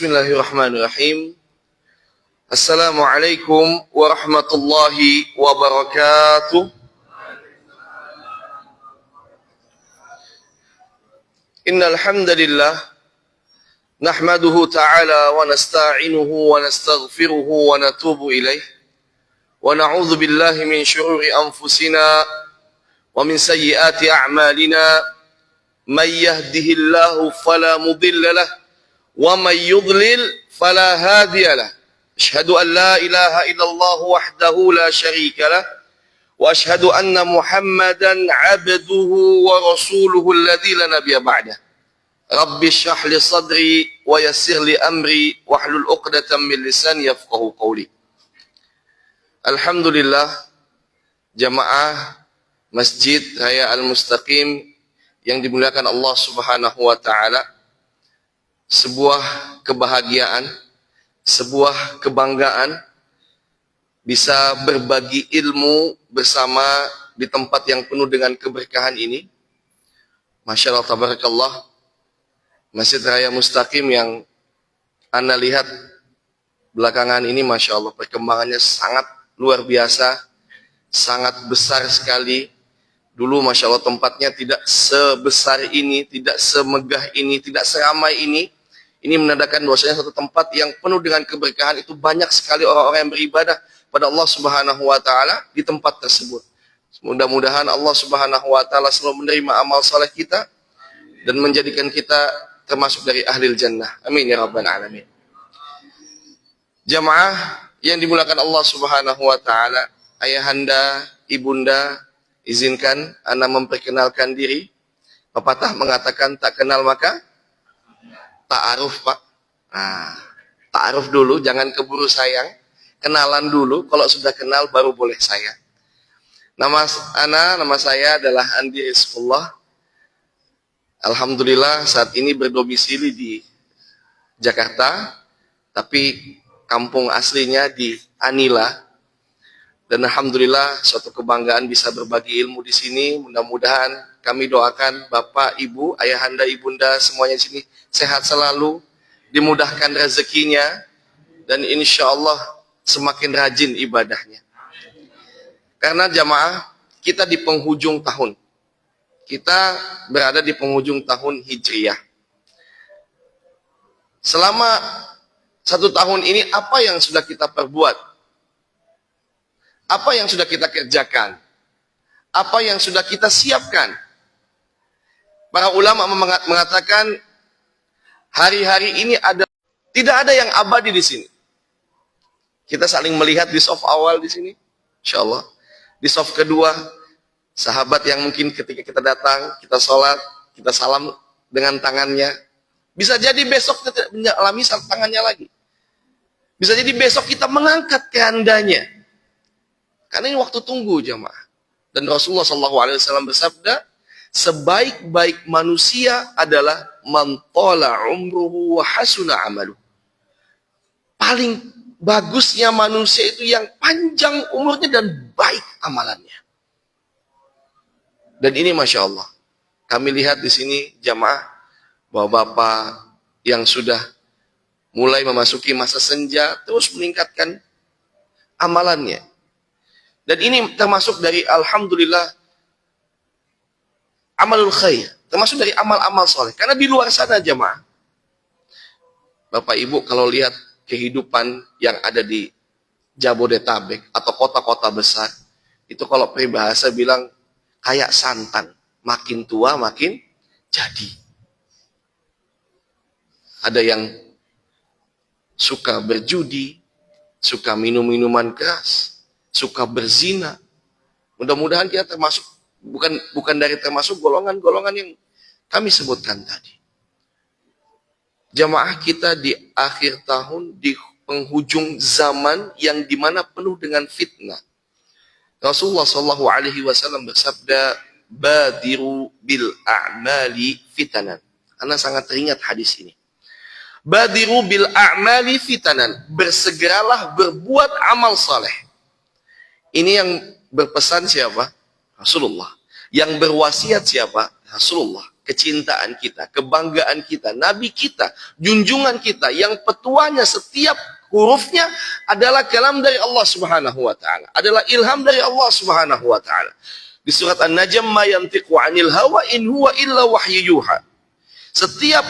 Bismillahirrahmanirrahim. Assalamualaikum warahmatullahi wabarakatuh. Innal hamdalillah nahmaduhu ta'ala wa nasta'inuhu wa nastaghfiruhu wa natubu ilaih wa na'udzu billahi min syururi anfusina wa min sayyiati a'malina may yahdihillahu fala mudilla lahu wa may yudlil fala hadiya lahu. Asyhadu an la ilaha illallah wahdahu la syarika lah wa asyhadu anna Muhammadan abduhu wa rasuluhu alladzi la nabiyya ba'dah. Rabbi shrah li sadri wa yassir li amri wahlul 'uqdatam min lisani yafqahu qawli. Alhamdulillah, jamaah Masjid Raya Al-Mustaqim yang dimuliakan Allah Subhanahu wa taala, sebuah kebahagiaan, sebuah kebanggaan bisa berbagi ilmu bersama di tempat yang penuh dengan keberkahan ini. Masya Allah, tabarakallah. Masjid Raya Mustaqim yang Anda lihat belakangan ini, Masya Allah, perkembangannya sangat luar biasa, sangat besar sekali. Dulu Masya Allah tempatnya tidak sebesar ini, tidak semegah ini, tidak seramai ini. Ini menandakan bahwasanya satu tempat yang penuh dengan keberkahan itu banyak sekali orang-orang yang beribadah pada Allah Subhanahu wa taala di tempat tersebut. Mudah-mudahan Allah Subhanahu wa taala selalu menerima amal saleh kita dan menjadikan kita termasuk dari ahlil jannah. Amin ya rabbal alamin. Jamaah yang dimuliakan Allah Subhanahu wa taala, ayahanda, ibunda, izinkan ana memperkenalkan diri. Pepatah mengatakan tak kenal maka ta'aruf, Pak. Nah, ta'aruf dulu, jangan keburu sayang. Kenalan dulu, kalau sudah kenal baru boleh sayang. Nama saya adalah Andi Rizqullah. Alhamdulillah saat ini berdomisili di Jakarta, tapi kampung aslinya di Anila. Dan alhamdulillah suatu kebanggaan bisa berbagi ilmu di sini. Mudah-mudahan kami doakan Bapak, Ibu, ayahanda, ibunda semuanya di sini sehat selalu, dimudahkan rezekinya, dan insya Allah semakin rajin ibadahnya. Karena jamaah, kita di penghujung tahun. Kita berada di penghujung tahun Hijriyah. Selama 1 tahun ini, apa yang sudah kita perbuat? Apa yang sudah kita kerjakan? Apa yang sudah kita siapkan? Para ulama mengatakan hari-hari ini tidak ada yang abadi di sini. Kita saling melihat di soft awal di sini, insya Allah. Di soft kedua, sahabat yang mungkin ketika kita datang, kita sholat, kita salam dengan tangannya. Bisa jadi besok kita tidak mengalami tangannya lagi. Bisa jadi besok kita mengangkat kehandanya. Karena ini waktu tunggu jamaah. Dan Rasulullah SAW bersabda, sebaik-baik manusia adalah man tala umruhu wa hasuna amalu. Paling bagusnya manusia itu yang panjang umurnya dan baik amalannya. Dan ini Masya Allah, kami lihat di sini jamaah, bahwa Bapak yang sudah mulai memasuki masa senja terus meningkatkan amalannya. Dan ini termasuk dari alhamdulillah amalul khair, termasuk dari amal-amal soleh. Karena di luar sana jamaah, Bapak Ibu kalau lihat kehidupan yang ada di Jabodetabek atau kota-kota besar, itu kalau peribahasa bilang kayak santan, makin tua makin jadi. Ada yang suka berjudi, suka minum-minuman keras, suka berzina. Mudah-mudahan kita termasuk bukan dari termasuk golongan-golongan yang kami sebutkan tadi. Jamaah kita di akhir tahun, di penghujung zaman yang dimana penuh dengan fitnah. Rasulullah SAW bersabda, badiru bil a'mali fitanan. Anda sangat teringat hadis ini. Badiru bil a'mali fitanan. Bersegeralah berbuat amal saleh. Ini yang berpesan siapa? Rasulullah. Yang berwasiat siapa? Rasulullah. kecintaan kita, kebanggaan kita, Nabi kita, junjungan kita, yang petuanya setiap hurufnya adalah kalam dari Allah Subhanahu wa taala, adalah ilham dari Allah Subhanahu wa taala. Di surat An-Najm, ma yantiqu 'anil hawa in huwa illa wahyu yuha. Setiap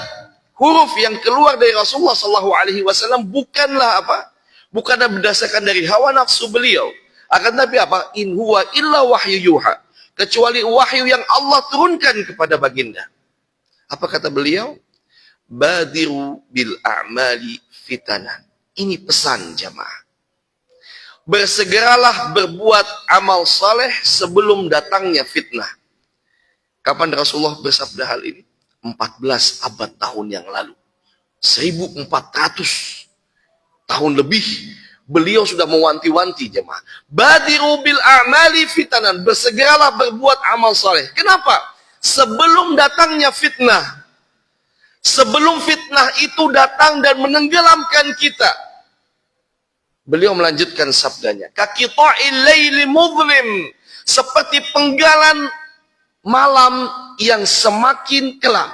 huruf yang keluar dari Rasulullah sallallahu alaihi wasallam bukanlah apa? Bukanlah berdasarkan dari hawa nafsu beliau. Akan tapi apa? In huwa illa wahyu yuha. Kecuali wahyu yang Allah turunkan kepada baginda. Apa kata beliau? Badiru bil a'mali fitanan. Ini pesan jamaah. Bersegeralah berbuat amal saleh sebelum datangnya fitnah. Kapan Rasulullah bersabda hal ini? 14 abad tahun yang lalu. 1400 tahun lebih beliau sudah mewanti-wanti jemaah. Badiru bil a'mali fitanan. Bersegeralah berbuat amal saleh. Kenapa? Sebelum datangnya fitnah. Sebelum fitnah itu datang dan menenggelamkan kita. Beliau melanjutkan sabdanya, kaqita'il laili mudhlim, seperti penggalan malam yang semakin kelam.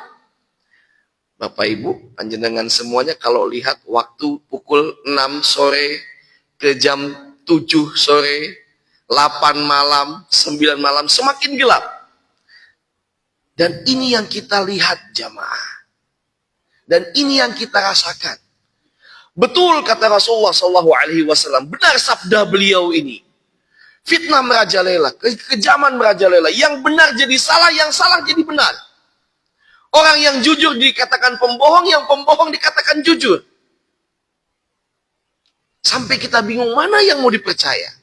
Bapak Ibu, panjenengan semuanya kalau lihat waktu pukul 6 sore ke jam 7 sore, 8 malam, 9 malam, semakin gelap. Dan ini yang kita lihat jamaah. Dan ini yang kita rasakan. Betul kata Rasulullah SAW, benar sabda beliau ini. Fitnah merajalela, kekejaman merajalela. Yang benar jadi salah, yang salah jadi benar. Orang yang jujur dikatakan pembohong, yang pembohong dikatakan jujur. Sampai kita bingung mana yang mau dipercaya.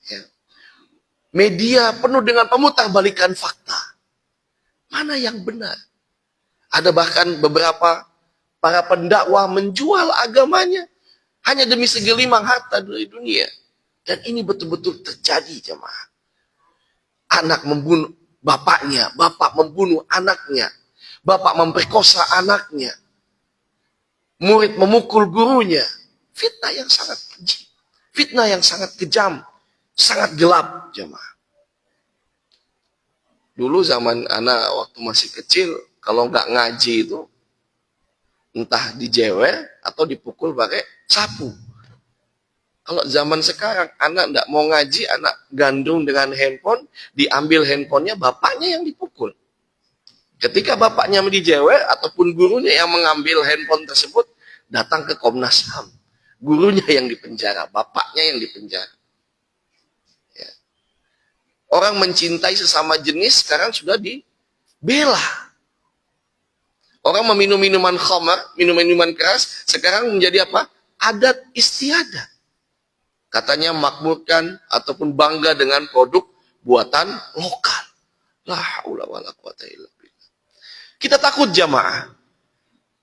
Ya. Media penuh dengan pemutarbalikan fakta. Mana yang benar? Ada bahkan beberapa para pendakwah menjual agamanya hanya demi segelimang harta dari dunia. Dan ini betul-betul terjadi jemaah. Anak membunuh bapaknya, bapak membunuh anaknya, bapak memperkosa anaknya, murid memukul gurunya. Fitnah yang sangat keji, fitnah yang sangat kejam, sangat gelap jemaah. Dulu zaman anak waktu masih kecil, kalau nggak ngaji itu entah dijewer atau dipukul pakai sapu. Kalau zaman sekarang anak tidak mau ngaji, anak gandung dengan handphone, diambil handphonenya, bapaknya yang dipukul. Ketika bapaknya dijewer ataupun gurunya yang mengambil handphone tersebut, datang ke Komnas HAM. Gurunya yang dipenjara, bapaknya yang dipenjara. Ya. Orang mencintai sesama jenis sekarang sudah dibela. Orang meminum minuman khamar, minuman keras, sekarang menjadi apa? Adat istiadat. Katanya makmurkan ataupun bangga dengan produk buatan lokal. La haula wala quwata illa billah. Kita takut jamaah.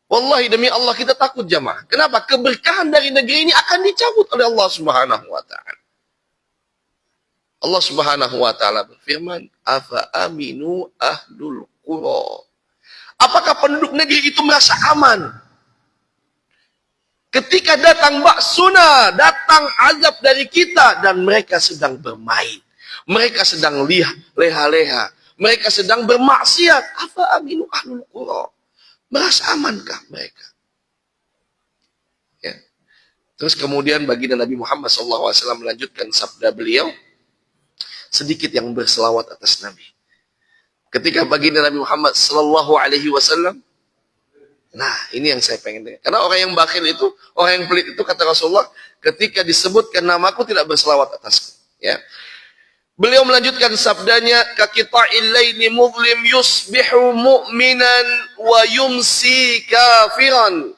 Wallahi demi Allah kita takut jamaah. Kenapa? Keberkahan dari negeri ini akan dicabut oleh Allah Subhanahu wa taala. Allah Subhanahu wa taala berfirman, "Afa aminu ahlul qura." Apakah penduduk negeri itu merasa aman? Ketika datang ba'suna, datang azab dari kita, dan mereka sedang bermain. Mereka sedang leha-leha. Mereka sedang bermaksiat. Afa aminu ahlul qura. Merasa amankah mereka? Ya. Terus kemudian baginda Nabi Muhammad SAW melanjutkan sabda beliau, sedikit yang berselawat atas Nabi. Ketika baginda Nabi Muhammad sallallahu alaihi wasallam, nah ini yang saya pengen dengar. Karena orang yang bakhil itu, orang yang pelit itu kata Rasulullah, ketika disebutkan namaku tidak berselawat atasku. Ya. Beliau melanjutkan sabdanya, kaqita'il laili mudhlim yusbihu mu'minan wa yumsi kafiran.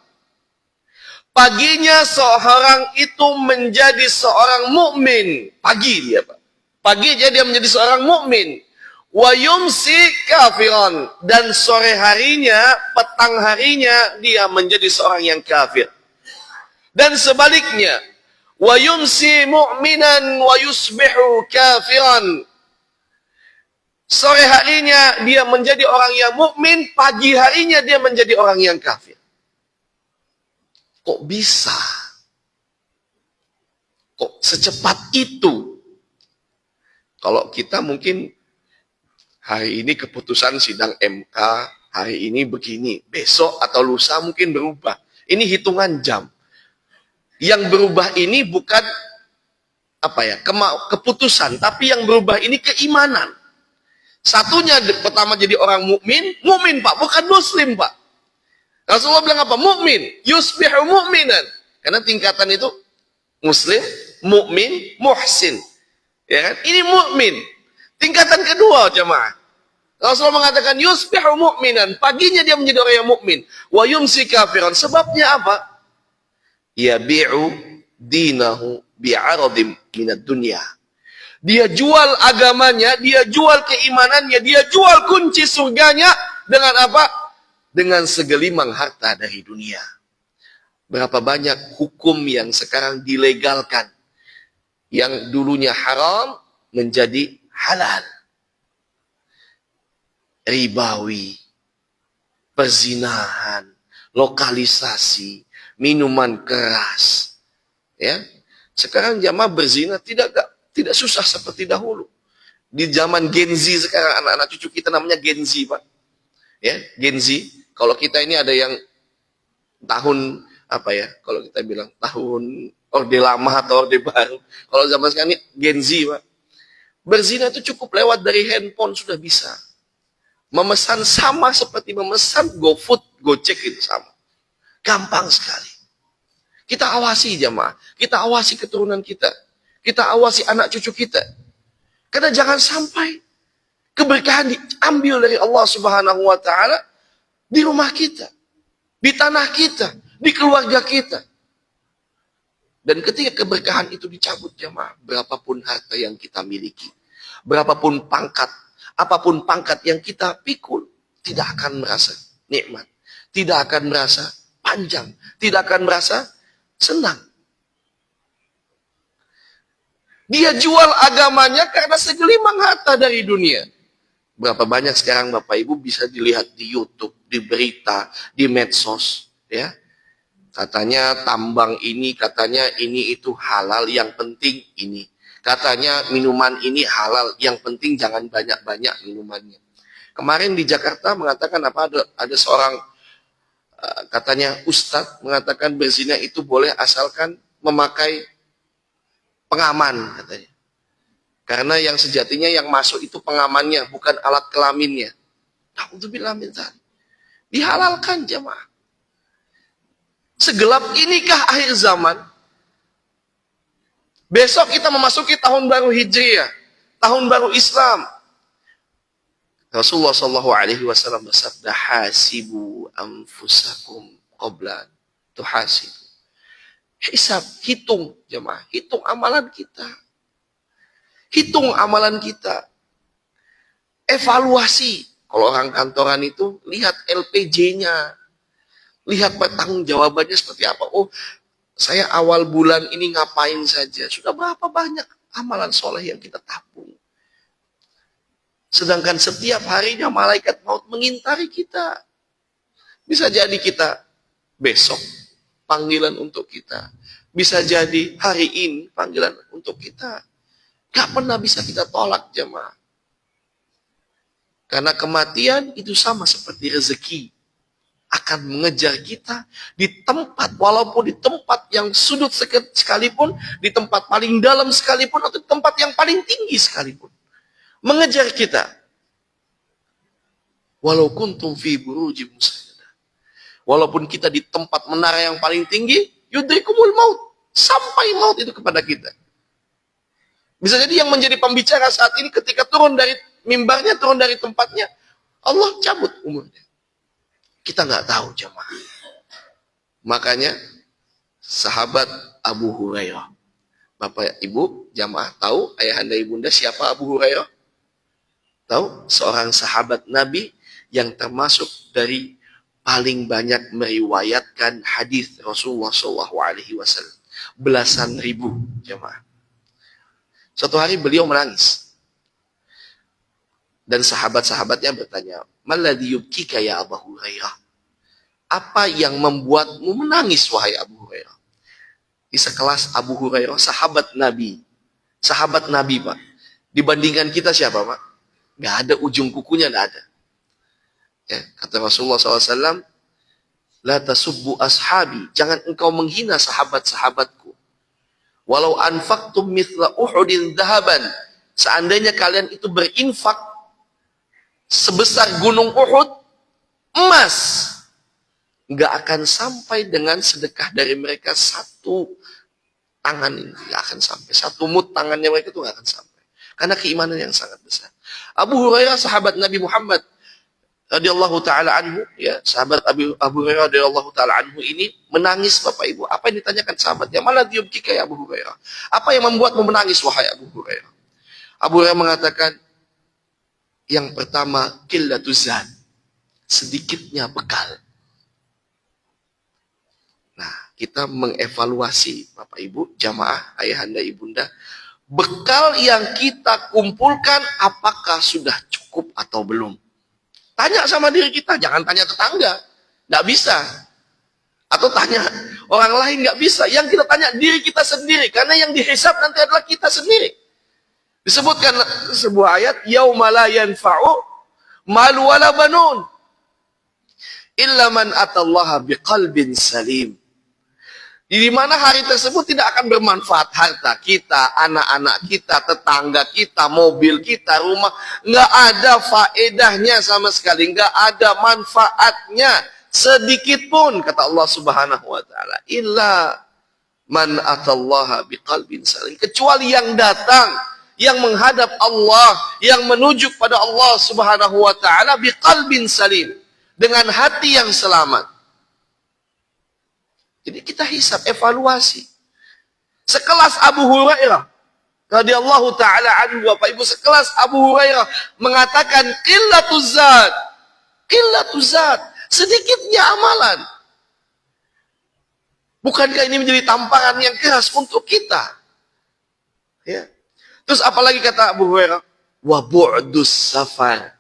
Paginya seorang itu menjadi seorang mukmin. Pagi dia, Pak. Pagi dia menjadi seorang mukmin. Wa yumsi kafiran, dan sore harinya, petang harinya dia menjadi seorang yang kafir. Dan sebaliknya, wa yumsi mu'minan wa yusbihu kafiran. Sore harinya dia menjadi orang yang mukmin, pagi harinya dia menjadi orang yang kafir. Kok bisa? Kok secepat itu? Kalau kita mungkin Hari ini keputusan sidang MK, hari ini begini, besok atau lusa mungkin berubah. Ini hitungan jam. Yang berubah ini bukan keputusan, tapi yang berubah ini keimanan. Satunya pertama jadi orang mukmin Pak, bukan muslim Pak. Rasulullah bilang apa? Mukmin, yusbihu mu'minan. Karena tingkatan itu muslim, mukmin, muhsin. Ya kan? Ini mukmin. Tingkatan kedua jemaah. Rasulullah mengatakan yusbihu mu'minan, paginya dia menjadi orang yang mukmin, wa yumsi kafiran. Sebabnya apa? Yabi'u dinahu bi'aradim minad dunya. Dia jual agamanya, dia jual keimanannya, dia jual kunci surganya dengan apa? Dengan segelimang harta dari dunia. Berapa banyak hukum yang sekarang dilegalkan, yang dulunya haram menjadi halal. Ribawi, perzinahan, lokalisasi, minuman keras. Ya. Sekarang jamaah berzina tidak susah seperti dahulu. Di zaman Gen Z sekarang, anak-anak cucu kita namanya Gen Z, Pak. Ya, Gen Z. Kalau kita ini ada yang tahun kalau kita bilang tahun orde lama atau orde baru. Kalau zaman sekarang ini Gen Z, Pak. Berzina itu cukup lewat dari handphone sudah bisa. Memesan sama seperti memesan GoFood, Gojek itu sama. Gampang sekali. Kita awasi jamaah. Kita awasi keturunan kita. Kita awasi anak cucu kita. Karena jangan sampai keberkahan diambil dari Allah Subhanahu wa taala di rumah kita, di tanah kita, di keluarga kita. Dan ketika keberkahan itu dicabut jamaah, berapapun harta yang kita miliki, berapapun pangkat, apapun pangkat yang kita pikul, tidak akan merasa nikmat, tidak akan merasa panjang, tidak akan merasa senang. Dia jual agamanya karena segelimang harta dari dunia. Berapa banyak sekarang Bapak Ibu bisa dilihat di YouTube, di berita, di medsos, ya. Katanya tambang ini, katanya ini itu halal, yang penting ini. Katanya minuman ini halal, yang penting jangan banyak-banyak minumannya. Kemarin di Jakarta mengatakan ada seorang katanya ustadz mengatakan berzina itu boleh asalkan memakai pengaman katanya. Karena yang sejatinya yang masuk itu pengamannya, bukan alat kelaminnya. Na'udzubillah min dzalik. Dihalalkan jemaah. Segelap inikah akhir zaman? Besok kita memasuki tahun baru Hijriah, tahun baru Islam. Rasulullah SAW bersabda, hasibu anfusakum qabla tuhasibu. Hisab, hitung jemaah, hitung amalan kita. Hitung amalan kita. Evaluasi. Kalau orang kantoran itu, lihat LPJ-nya. Lihat pertanggung jawabannya seperti apa. Oh, saya awal bulan ini ngapain saja. Sudah berapa banyak amalan soleh yang kita tabung. Sedangkan setiap harinya malaikat maut mengintari kita. Bisa jadi kita besok panggilan untuk kita. Bisa jadi hari ini panggilan untuk kita. Gak pernah bisa kita tolak jemaah. Karena kematian itu sama seperti rezeki. Akan mengejar kita di tempat, walaupun di tempat yang sudut sekalipun, di tempat paling dalam sekalipun, atau di tempat yang paling tinggi sekalipun. Mengejar kita. Walau kuntum fi burujim musyadah. Walaupun kita di tempat menara yang paling tinggi, yudrikumul maut. Sampai maut itu kepada kita. Bisa jadi yang menjadi pembicara saat ini ketika turun dari mimbarnya, turun dari tempatnya, Allah cabut umurnya. Kita nggak tahu jemaah. Makanya sahabat Abu Hurairah. Bapak Ibu jamaah tahu ayahanda ibunda siapa Abu Hurairah? Tahu? Seorang sahabat Nabi yang termasuk dari paling banyak meriwayatkan hadis Rasulullah SAW. Belasan ribu jemaah. Suatu hari beliau menangis. Dan sahabat-sahabatnya bertanya, "Maladhi yubkika ya Abu Hurairah?" Apa yang membuatmu menangis wahai Abu Hurairah? Di sekelas Abu Hurairah, sahabat Nabi. Sahabat Nabi, Pak. Dibandingkan kita siapa, Pak? Nggak ada ujung kukunya, nggak ada. Ya, kata Rasulullah SAW, la tasubbu ashabi, jangan engkau menghina sahabat-sahabatku. Walau anfaqtum mithla Uhudin dhahaban, seandainya kalian itu berinfak sebesar gunung Uhud emas, nggak akan sampai dengan sedekah dari mereka satu tangan ini, nggak akan sampai. Satu mut tangannya mereka itu nggak akan sampai. Karena keimanan yang sangat besar. Abu Hurairah, sahabat Nabi Muhammad radhiyallahu taala anhu, ya, sahabat Abu Hurairah radhiyallahu taala anhu ini menangis, Bapak Ibu. Apa yang ditanyakan sahabatnya? Malah yubkika ya Abu Hurairah. Apa yang membuatmu menangis wahai Abu Hurairah? Abu Hurairah mengatakan, yang pertama qillatuz zad, sedikitnya bekal. Nah, kita mengevaluasi Bapak Ibu, jamaah, ayahanda, ibunda, bekal yang kita kumpulkan apakah sudah cukup atau belum? Tanya sama diri kita, jangan tanya tetangga, nggak bisa. Atau tanya orang lain, nggak bisa. Yang kita tanya diri kita sendiri, karena yang dihisab nanti adalah kita sendiri. Disebutkan sebuah ayat, yauma la yanfa'u malu wala banun illa man atallaha biqalbin salim. Di mana hari tersebut tidak akan bermanfaat harta kita, anak-anak kita, tetangga kita, mobil kita, rumah. Nggak ada faedahnya sama sekali. Nggak ada manfaatnya sedikit pun, kata Allah Subhanahu wa ta'ala. Illa man atallaha biqalbin salim. Kecuali yang datang, yang menghadap Allah, yang menuju pada Allah Subhanahu wa ta'ala biqalbin salim. Dengan hati yang selamat. Jadi kita hisab, evaluasi. Sekelas Abu Hurairah radhiyallahu taala anhu, Bapak Ibu, sekelas Abu Hurairah mengatakan qillatuz zad. Qillatuz zad, sedikitnya amalan. Bukankah ini menjadi tamparan yang keras untuk kita? Ya. Terus apalagi kata Abu Hurairah? Wa bu'dus safar.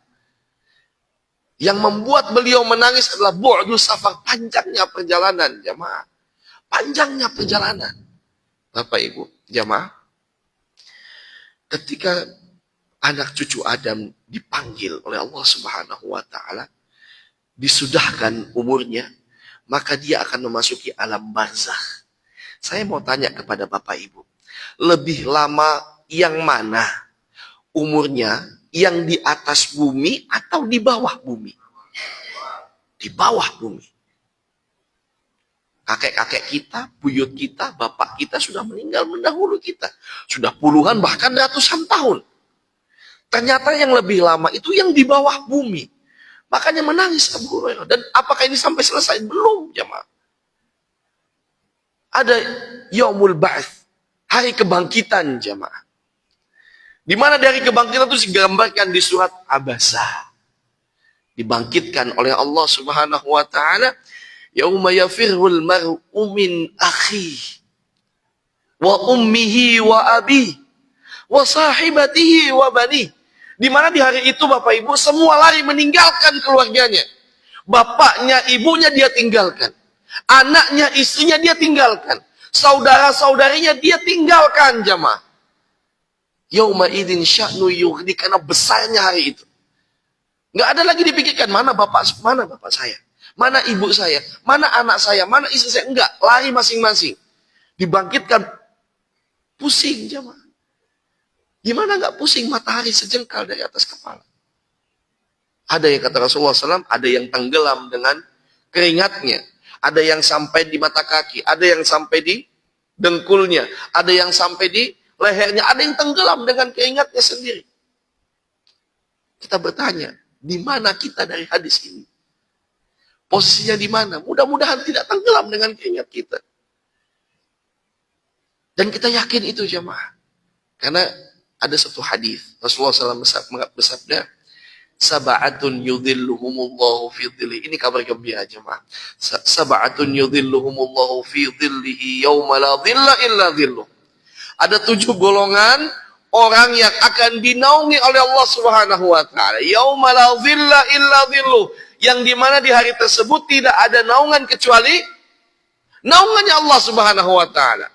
Yang membuat beliau menangis adalah bu'dus safar, panjangnya perjalanan, jamaah. Panjangnya perjalanan. Bapak Ibu, jamaah. Ketika anak cucu Adam dipanggil oleh Allah Subhanahu wa ta'ala, disudahkan umurnya, maka dia akan memasuki alam barzakh. Saya mau tanya kepada Bapak Ibu, lebih lama yang mana umurnya, yang di atas bumi atau di bawah bumi? Di bawah bumi. Kakek-kakek kita, buyut kita, bapak kita sudah meninggal mendahulu kita. Sudah puluhan bahkan ratusan tahun. Ternyata yang lebih lama itu yang di bawah bumi. Makanya menangis Abu Hurairah. Dan apakah ini sampai selesai? Belum, jemaah. Ada Yaumul Ba'ats, hari kebangkitan, jemaah. Di mana dari kebangkitan itu digambarkan di surat Abasa. Dibangkitkan oleh Allah Subhanahu wa ta'ala. Yauma yafirrul mar'u min akhihi wa ummihi wa abihi wa sahibatihi wa banihi. Di mana di hari itu Bapak Ibu semua lari meninggalkan keluarganya. Bapaknya, ibunya dia tinggalkan. Anaknya, istrinya dia tinggalkan. Saudara-saudarinya dia tinggalkan, jamaah. Yauma idzin sya'nu yughni, karena besarnya hari itu. Nggak ada lagi dipikirkan mana bapak saya. Mana ibu saya, mana anak saya, mana istri saya. Enggak, lari masing-masing. Dibangkitkan, pusing jemaah. Gimana enggak pusing, matahari sejengkal dari atas kepala. Ada yang kata Rasulullah SAW, ada yang tenggelam dengan keringatnya. Ada yang sampai di mata kaki, ada yang sampai di dengkulnya, ada yang sampai di lehernya, ada yang tenggelam dengan keringatnya sendiri. Kita bertanya, di mana kita dari hadis ini? Posisinya di mana? Mudah-mudahan tidak tenggelam dengan keringat kita. Dan kita yakin itu, jemaah. Karena ada satu hadis Rasulullah SAW bersabda, sab'atun yudhilluhumullahu fi dhillihi. Ini kabar gembira, jemaah. Sab'atun yudhilluhumullahu fi dhillihi yauma la dhilla illa dhilluh. Ada 7 golongan orang yang akan dinaungi oleh Allah Subhanahu wa ta'ala. Yauma la dhilla illa dhilluh. Yang dimana di hari tersebut tidak ada naungan kecuali naungannya Allah Subhanahu wa ta'ala.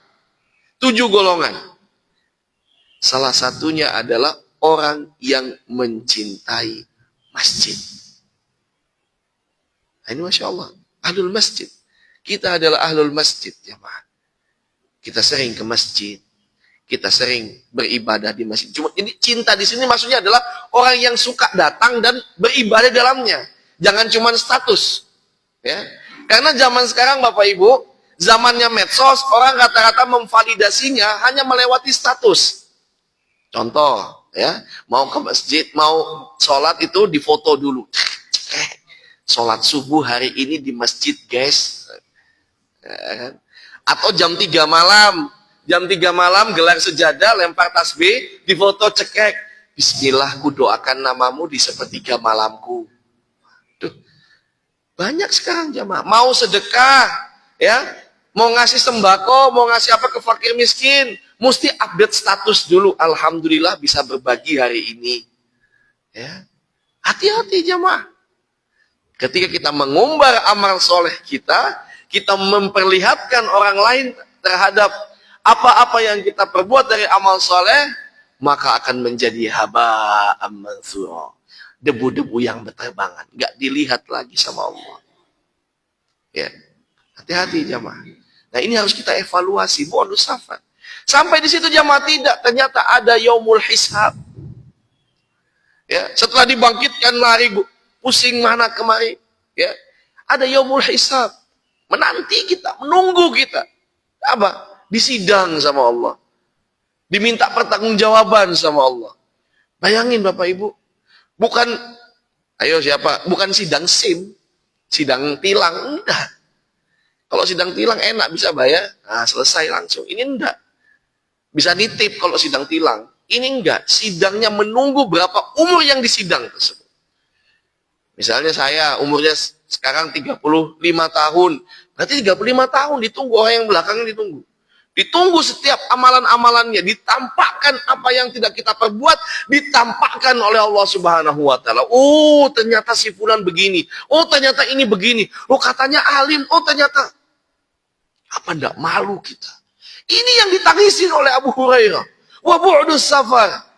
7 golongan. Salah satunya adalah orang yang mencintai masjid. Nah, ini Masya Allah, ahlul masjid. Kita adalah ahlul masjid, jamaah. Kita sering ke masjid. Kita sering beribadah di masjid. Cuma ini cinta di sini maksudnya adalah orang yang suka datang dan beribadah dalamnya. Jangan cuma status. Ya. Karena zaman sekarang Bapak Ibu, zamannya medsos, orang rata-rata memvalidasinya hanya melewati status. Contoh, ya, mau ke masjid, mau sholat itu difoto dulu. Sholat subuh hari ini di masjid, guys. Atau jam 3 malam. Jam 3 malam gelar sejadah, lempar tasbih, difoto cekek. Bismillah, ku doakan namamu di sepertiga malamku. Tuh. Banyak sekarang jamaah. Mau sedekah, ya, mau ngasih sembako, mau ngasih apa ke fakir miskin, mesti update status dulu. Alhamdulillah bisa berbagi hari ini. Ya. Hati-hati jamaah. Ketika kita mengumbar amal soleh kita memperlihatkan orang lain terhadap apa-apa yang kita perbuat dari amal soleh, maka akan menjadi haba'an mansura. Debu-debu yang berterbangan. Nggak dilihat lagi sama Allah. Ya. Hati-hati jamaah. Nah ini harus kita evaluasi. Bonus safar. Sampai di situ jamaah tidak. Ternyata ada yaumul hisab. Ya. Setelah dibangkitkan lari pusing mana kemari. Ya. Ada yaumul hisab. Menanti kita. Menunggu kita. Apa? Disidang sama Allah. Diminta pertanggungjawaban sama Allah. Bayangin Bapak Ibu. Bukan, ayo siapa? Bukan sidang SIM. Sidang tilang. Enggak. Kalau sidang tilang enak bisa bayar. Nah, selesai langsung. Ini enggak. Bisa nitip kalau sidang tilang. Ini enggak. Sidangnya menunggu berapa umur yang disidang tersebut. Misalnya saya umurnya sekarang 35 tahun. Berarti 35 tahun ditunggu. Orang yang belakangnya ditunggu. Ditunggu setiap amalan-amalannya. Ditampakkan apa yang tidak kita perbuat. Ditampakkan oleh Allah Subhanahu wa Ta'ala. Oh ternyata si fulan begini. Oh ternyata ini begini. Oh katanya alim. Oh ternyata. Apa enggak malu kita? Ini yang ditangisin oleh Abu Hurairah. Wa bu'dus safar.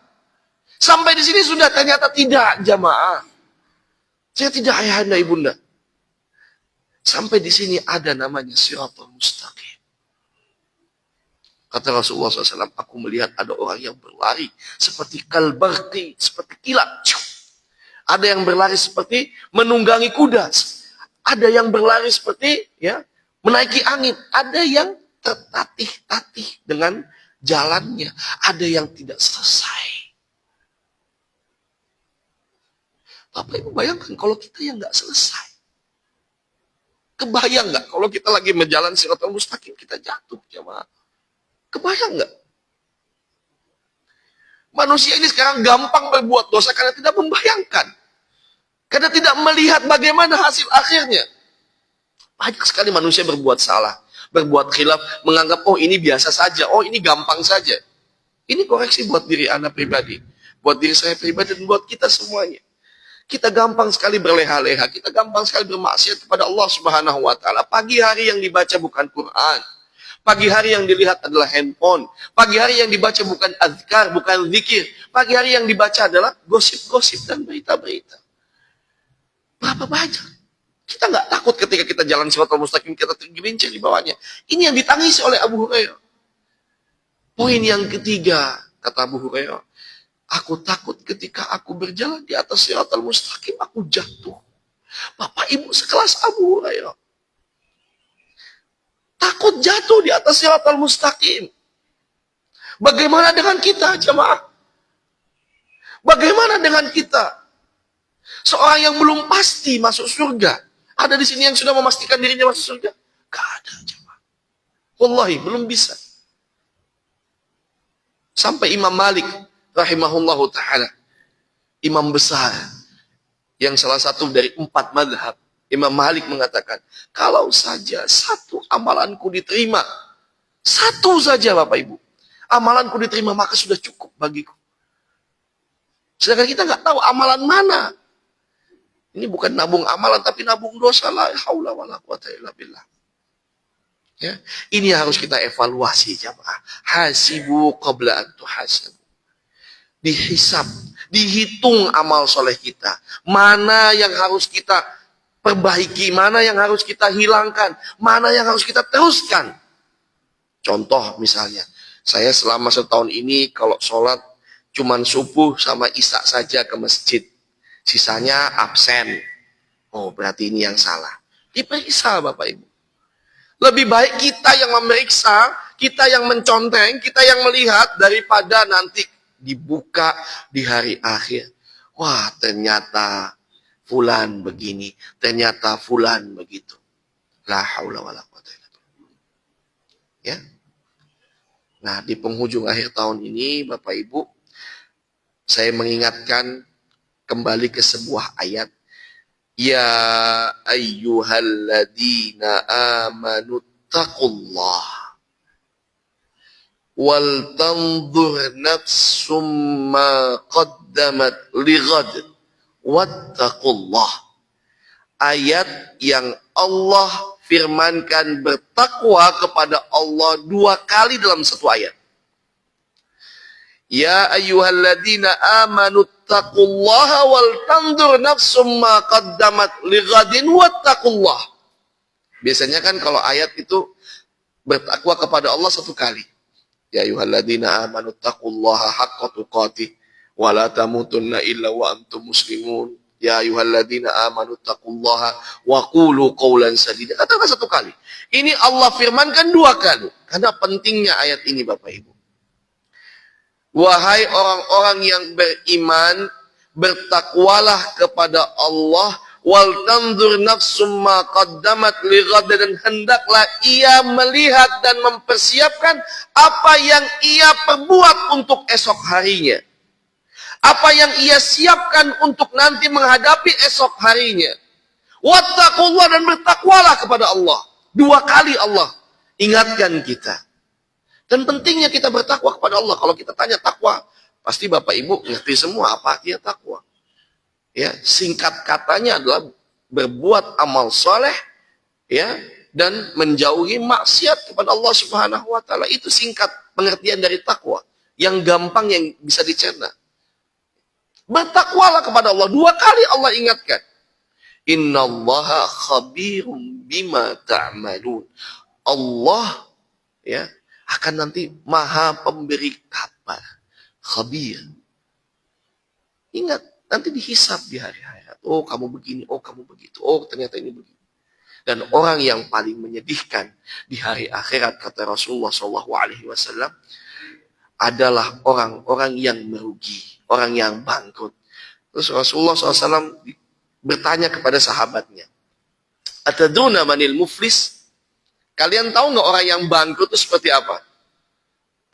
Sampai di sini sudah ternyata tidak jamaah. Saya tidak ayahanda ibunda. Sampai di sini ada namanya Siratal Mustaqim. Kata Rasulullah SAW, aku melihat ada orang yang berlari seperti kalbarti, seperti kilat. Ada yang berlari seperti menunggangi kuda. Ada yang berlari seperti ya menaiki angin. Ada yang tertatih-tatih dengan jalannya. Ada yang tidak selesai. Bapak Ibu bayangkan kalau kita yang nggak selesai. Kebayang nggak kalau kita lagi menjalan Siratal Mustaqim kita jatuh jemaah. Kebayang nggak? Manusia ini sekarang gampang berbuat dosa karena tidak membayangkan. Karena tidak melihat bagaimana hasil akhirnya. Banyak sekali manusia berbuat salah. Berbuat khilaf. Menganggap, oh ini biasa saja. Oh ini gampang saja. Ini koreksi buat diri Anda pribadi. Buat diri saya pribadi dan buat kita semuanya. Kita gampang sekali berleha-leha. Kita gampang sekali bermaksiat kepada Allah Subhanahu wa Ta'ala. Pagi hari yang dibaca bukan Quran. Pagi hari yang dilihat adalah handphone. Pagi hari yang dibaca bukan azkar, bukan zikir. Pagi hari yang dibaca adalah gosip-gosip dan berita-berita. Berapa banyak? Kita nggak takut ketika kita jalan Siratal Mustaqim, kita tergelincir di bawahnya. Ini yang ditangisi oleh Abu Hurairah. Poin yang ketiga, kata Abu Hurairah. Aku takut ketika aku berjalan di atas Siratal Mustaqim, aku jatuh. Bapak Ibu sekelas Abu Hurairah. Takut jatuh di atas Siratal Mustaqim. Bagaimana dengan kita, jemaah? Bagaimana dengan kita? Seorang yang belum pasti masuk surga. Ada di sini yang sudah memastikan dirinya masuk surga? Gak ada, jemaah. Wallahi, belum bisa. Sampai Imam Malik, rahimahullahu ta'ala. Imam besar. Yang salah satu dari 4 madhab. Imam Malik mengatakan, kalau saja satu amalanku diterima, satu saja Bapak Ibu, amalanku diterima maka sudah cukup bagiku. Sedangkan kita nggak tahu amalan mana. Ini bukan nabung amalan, tapi nabung dosa. La haula wala quwata illa billah. Ya, ini harus kita evaluasi jamaah. Hasibu qabla an tuhasabu. dihisab, dihitung amal soleh kita. Mana yang harus kita perbaiki, mana yang harus kita hilangkan, mana yang harus kita teruskan. Contoh misalnya, saya selama setahun ini kalau sholat cuman subuh sama isya saja ke masjid. Sisanya absen. Oh, berarti ini yang salah. Diperiksa Bapak Ibu. Lebih baik kita yang memeriksa, kita yang menconteng, kita yang melihat daripada nanti dibuka di hari akhir. Wah, ternyata fulan begini, ternyata fulan begitu. La haula wala quwwata illa billah. Ya. Nah, di penghujung akhir tahun ini Bapak Ibu, saya mengingatkan kembali ke sebuah ayat. Ya ayyuhalladzina amanu taqullah wal tanzur nafsum ma qaddamat lighad wattaqullah. Ayat yang Allah firmankan bertakwa kepada Allah 2 kali dalam satu ayat. Ya ayyuhalladzina amanu taqullaha wal tanzur nafsum ma qaddamat lighadin wattaqullah. Biasanya kan kalau ayat itu bertakwa kepada Allah 1 kali. Ya ayyuhalladzina amanu taqullaha haqqa tuqatih wa la tamutunna illa wa antum muslimun. Ya ayyuhalladzina amanu taqullaha wa qulu qawlan sadida. Katakan 1 kali. Ini Allah firmankan 2 kali. Karena pentingnya ayat ini Bapak Ibu. Wahai orang-orang yang beriman, bertakwalah kepada Allah, wal tanzur nafsum ma qaddamat lighad, dan hendaklah ia melihat dan mempersiapkan apa yang ia perbuat untuk esok harinya. Apa yang ia siapkan untuk nanti menghadapi esok harinya. Wattaqullah, dan bertakwalah kepada Allah. 2 kali Allah ingatkan kita. Dan pentingnya kita bertakwa kepada Allah. Kalau kita tanya takwa, pasti Bapak Ibu ngerti semua apa artinya takwa. Ya, singkat katanya adalah berbuat amal soleh, ya, dan menjauhi maksiat kepada Allah Subhanahu wa taala. Itu singkat pengertian dari takwa, yang gampang, yang bisa dicerna. Bertakwalah kepada Allah. 2 kali Allah ingatkan. Innallaha khabirum bima ta'malun. Allah, ya, akan nanti maha pemberi kabar. Khabir. Ingat, nanti dihisab di hari akhirat. Oh, kamu begini, oh kamu begitu, oh ternyata ini begini. Dan orang yang paling menyedihkan di hari akhirat, kata Rasulullah SAW, adalah orang-orang yang merugi, orang yang bangkrut. Terus Rasulullah SAW bertanya kepada sahabatnya, Atadruna manil muflis? Kalian tahu nggak orang yang bangkrut itu seperti apa?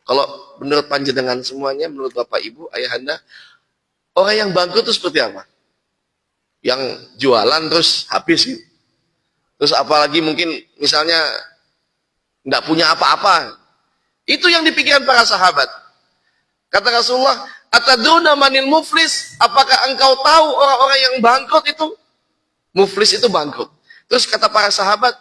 Kalau menurut panjenengan semuanya, menurut Bapak Ibu, Ayahanda, orang yang bangkrut itu seperti apa? Yang jualan terus habis gitu. Terus apalagi mungkin misalnya nggak punya apa-apa. Itu yang dipikirkan para sahabat. Kata Rasulullah, Atadruna manil muflis? Apakah engkau tahu orang-orang yang bangkrut itu? Muflis itu bangkrut. Terus kata para sahabat,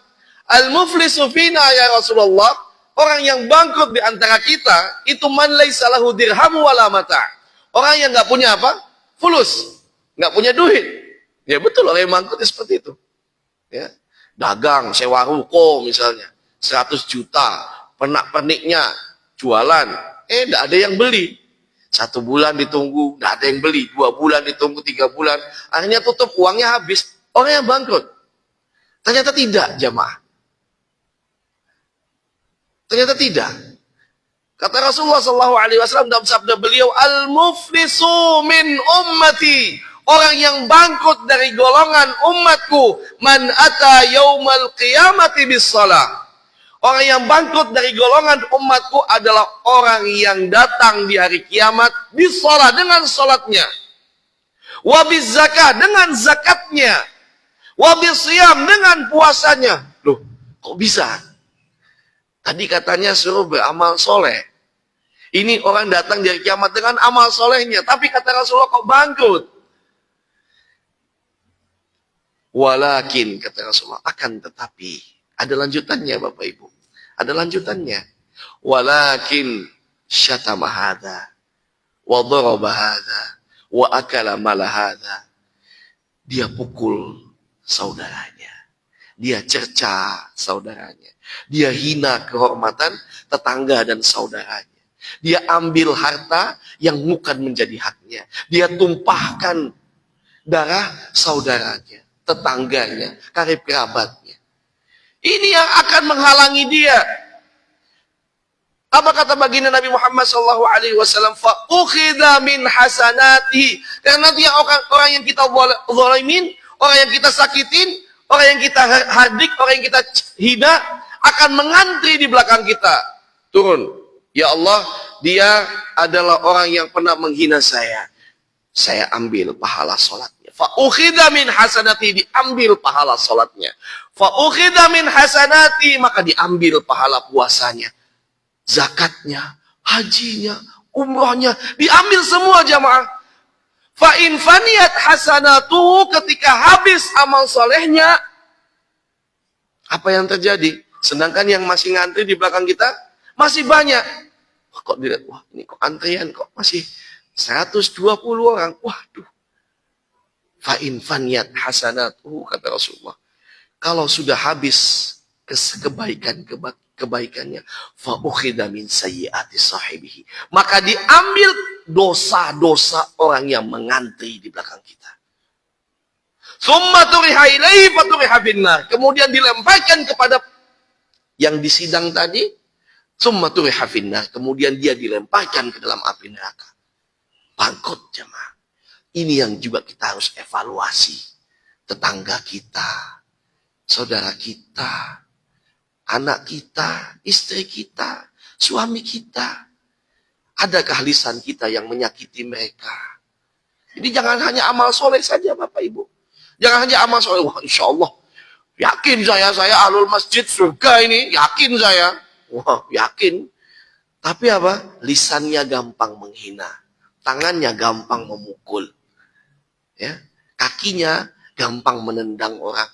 Al-muflisu fina ya Rasulullah, orang yang bangkrut di antara kita itu man laisa lahu dirhamu wala mata'. Orang yang enggak punya apa? Fulus, enggak punya duit. Ya betul, orang yang bangkrut ya seperti itu. Ya. Dagang, sewa ruko misalnya, 100 juta, pernak-perniknya jualan, enggak ada yang beli. 1 bulan ditunggu, enggak ada yang beli. 2 bulan ditunggu, 3 bulan, akhirnya tutup, uangnya habis. Orang yang bangkrut. Ternyata tidak, jamaah. Ternyata tidak. Kata Rasulullah SAW dalam sabda beliau, Al-muflisu min ummati. Orang yang bangkrut dari golongan umatku. Man ata yaumal qiyamati bis salah. Orang yang bangkrut dari golongan umatku adalah orang yang datang di hari kiamat bis salah, dengan salatnya. Wabiz zakah, dengan zakatnya. Wabiz siyam, dengan puasanya. Loh, kok bisa? Tadi katanya suruh beramal soleh. Ini orang datang dari kiamat dengan amal solehnya. Tapi kata Rasulullah kok bangkrut. Walakin, kata Rasulullah, akan tetapi. Ada lanjutannya Bapak Ibu. Ada lanjutannya. Walakin syatamahada. wa daraba hadza wa akala mala hadza. Dia pukul saudaranya. Dia cerca saudaranya. Dia hina kehormatan tetangga dan saudaranya. Dia ambil harta yang bukan menjadi haknya. Dia tumpahkan darah saudaranya, tetangganya, karib kerabatnya. Ini yang akan menghalangi dia. Apa kata baginda Nabi Muhammad SAW? Fa ukhidha min hasanati. Karena dia orang yang kita zalimin, orang yang kita sakitin, orang yang kita hardik, orang yang kita hina, akan mengantri di belakang kita. Turun. Ya Allah, dia adalah orang yang pernah menghina saya. Saya ambil pahala sholatnya. Fa ukhidha min hasanati, diambil pahala sholatnya. Fa ukhidha min hasanati, maka diambil pahala puasanya, zakatnya, hajinya, umrohnya, diambil semua jamaah. Fa in faniyat hasanatuhu, ketika habis amal solehnya, apa yang terjadi? Sedangkan yang masih ngantri di belakang kita masih banyak. Kok dilihat, wah ini kok antrian kok masih 120 orang. Waduh. Fa in faniyat hasanatuhu, kata Rasulullah. Kalau sudah habis kebaikannya, fa ukhidha min sayyiati sahibihi, maka diambil dosa-dosa orang yang mengantri di belakang kita. Summa turiha ilaihi faturiha finnar, kemudian dilemparkan kepada yang disidang tadi. Summa turiha finnar, kemudian dia dilemparkan ke dalam api neraka. Bangkrut jemaah. Ini yang juga kita harus evaluasi. Tetangga kita, saudara kita, anak kita, istri kita, suami kita. Adakah lisan kita yang menyakiti mereka? Jadi jangan hanya amal soleh saja Bapak Ibu. Jangan hanya amal soleh. Wah insya Allah, yakin saya ahlul masjid surga ini, yakin saya. Wah yakin. Tapi apa? Lisannya gampang menghina. Tangannya gampang memukul. Ya, kakinya gampang menendang orang.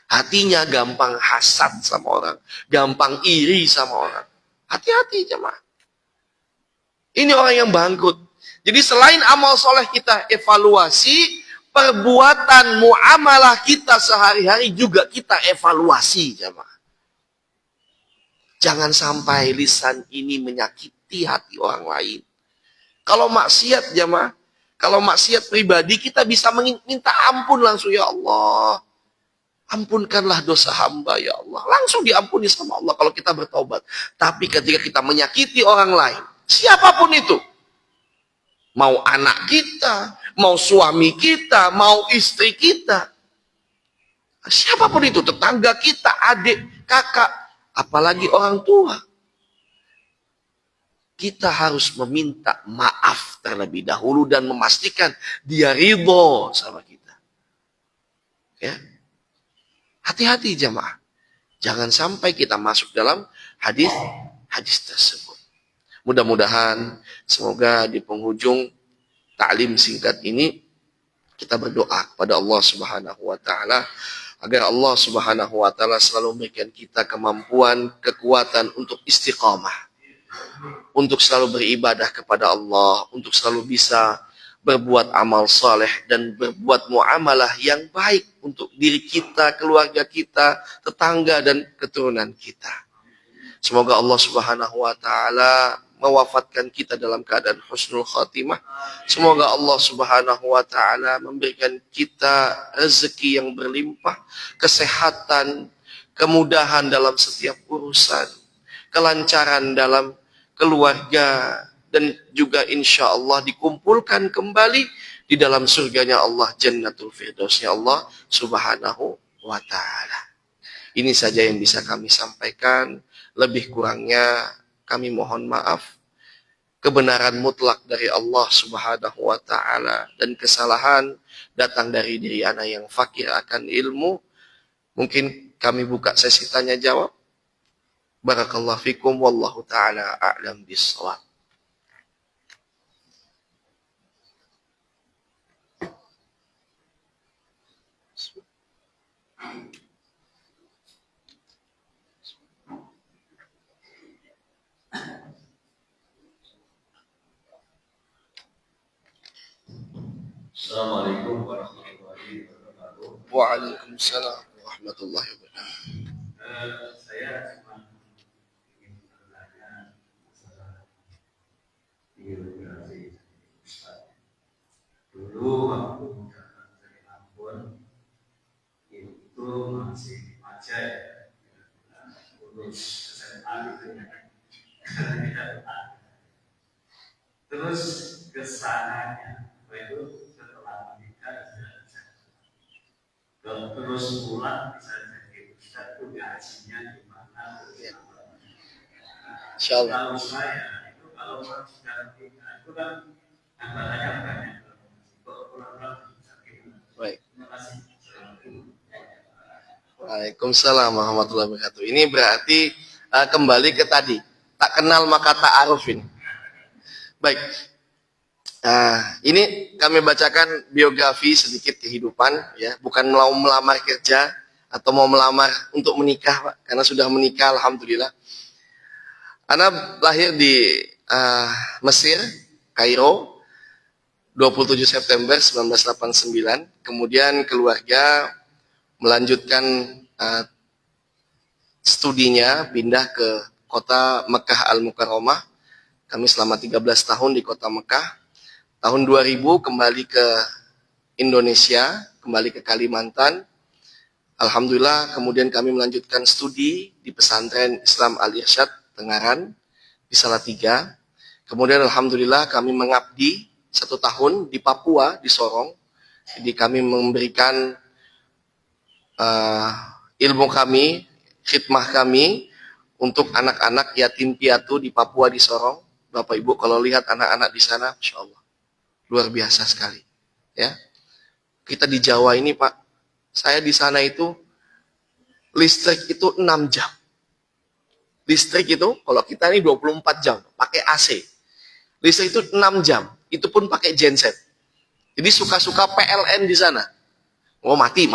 Hatinya gampang hasad sama orang. Gampang iri sama orang. Hati-hati jemaah. Ini orang yang bangkrut. Jadi selain amal soleh kita evaluasi, perbuatan muamalah kita sehari-hari juga kita evaluasi jemaah. Jangan sampai lisan ini menyakiti hati orang lain. Kalau maksiat jemaah, kalau maksiat pribadi kita bisa minta ampun langsung, ya Allah, ampunkanlah dosa hamba ya Allah. Langsung diampuni sama Allah kalau kita bertobat. Tapi ketika kita menyakiti orang lain, siapapun itu, mau anak kita, mau suami kita, mau istri kita, siapapun itu, tetangga kita, adik, kakak, apalagi orang tua, kita harus meminta maaf terlebih dahulu dan memastikan dia ridho sama kita. Ya. Hati-hati jamaah. Jangan sampai kita masuk dalam hadis tersebut. Mudah-mudahan semoga di penghujung ta'lim singkat ini kita berdoa kepada Allah Subhanahu wa taala agar Allah Subhanahu wa taala selalu memberikan kita kemampuan, kekuatan untuk istiqamah. Untuk selalu beribadah kepada Allah, untuk selalu bisa berbuat amal saleh dan berbuat muamalah yang baik untuk diri kita, keluarga kita, tetangga dan keturunan kita. Semoga Allah Subhanahu wa taala mewafatkan kita dalam keadaan husnul khatimah. Semoga Allah Subhanahu wa taala memberikan kita rezeki yang berlimpah, kesehatan, kemudahan dalam setiap urusan, kelancaran dalam keluarga, dan juga insya Allah dikumpulkan kembali di dalam surganya Allah, Jannatul Firdausnya Allah Subhanahu wa ta'ala. Ini saja yang bisa kami sampaikan. Lebih kurangnya kami mohon maaf. Kebenaran mutlak dari Allah Subhanahu wa ta'ala, dan kesalahan datang dari diri anak yang fakir akan ilmu. Mungkin kami buka sesi tanya jawab. Barakallahu fikum, wallahu ta'ala a'lam bissawab. Assalamualaikum warahmatullahi wabarakatuh. Waalaikumsalam warahmatullahi wabarakatuh. Saya cuma ingin bertanya masalah biografi Ustaz. Dulu waktu datang dari Ambon itu masih remaja ya, lulus SMA gitu ya. Terus kesananya itu setelah menikah terus pulang bisa jadi Ustaz itu gajinya gimana? Insyaallah. Kalau saya itu kalau sudah menikah itu kan anggarannya banyak. Pulang-pulang Baik. terima kasih. Waalaikumsalam warahmatullahi wabarakatuh. Ini berarti kembali ke tadi, tak kenal maka tak aruf ini. Baik. Ini kami bacakan biografi sedikit kehidupan, ya, bukan mau melamar kerja atau mau melamar untuk menikah, Pak, karena sudah menikah, alhamdulillah. Ana lahir di Mesir, Kairo, 27 September 1989. Kemudian keluarga melanjutkan studinya, pindah ke kota Mekah Al-Mukarramah. Kami selama 13 tahun di kota Mekah. Tahun 2000 kembali ke Indonesia, kembali ke Kalimantan. Alhamdulillah kemudian kami melanjutkan studi di pesantren Islam Al-Irsyad Tengaran di Salatiga. Kemudian alhamdulillah kami mengabdi 1 tahun di Papua, di Sorong. Jadi kami memberikan ilmu kami, khidmah kami untuk anak-anak yatim piatu di Papua, di Sorong. Bapak Ibu kalau lihat anak-anak di sana, Masya Allah, luar biasa sekali. Ya, kita di Jawa ini Pak, saya di sana itu listrik itu 6 jam. Listrik itu kalau kita ini 24 jam pakai AC. Listrik itu 6 jam, itu pun pakai genset. Jadi suka-suka PLN di sana. Oh mati,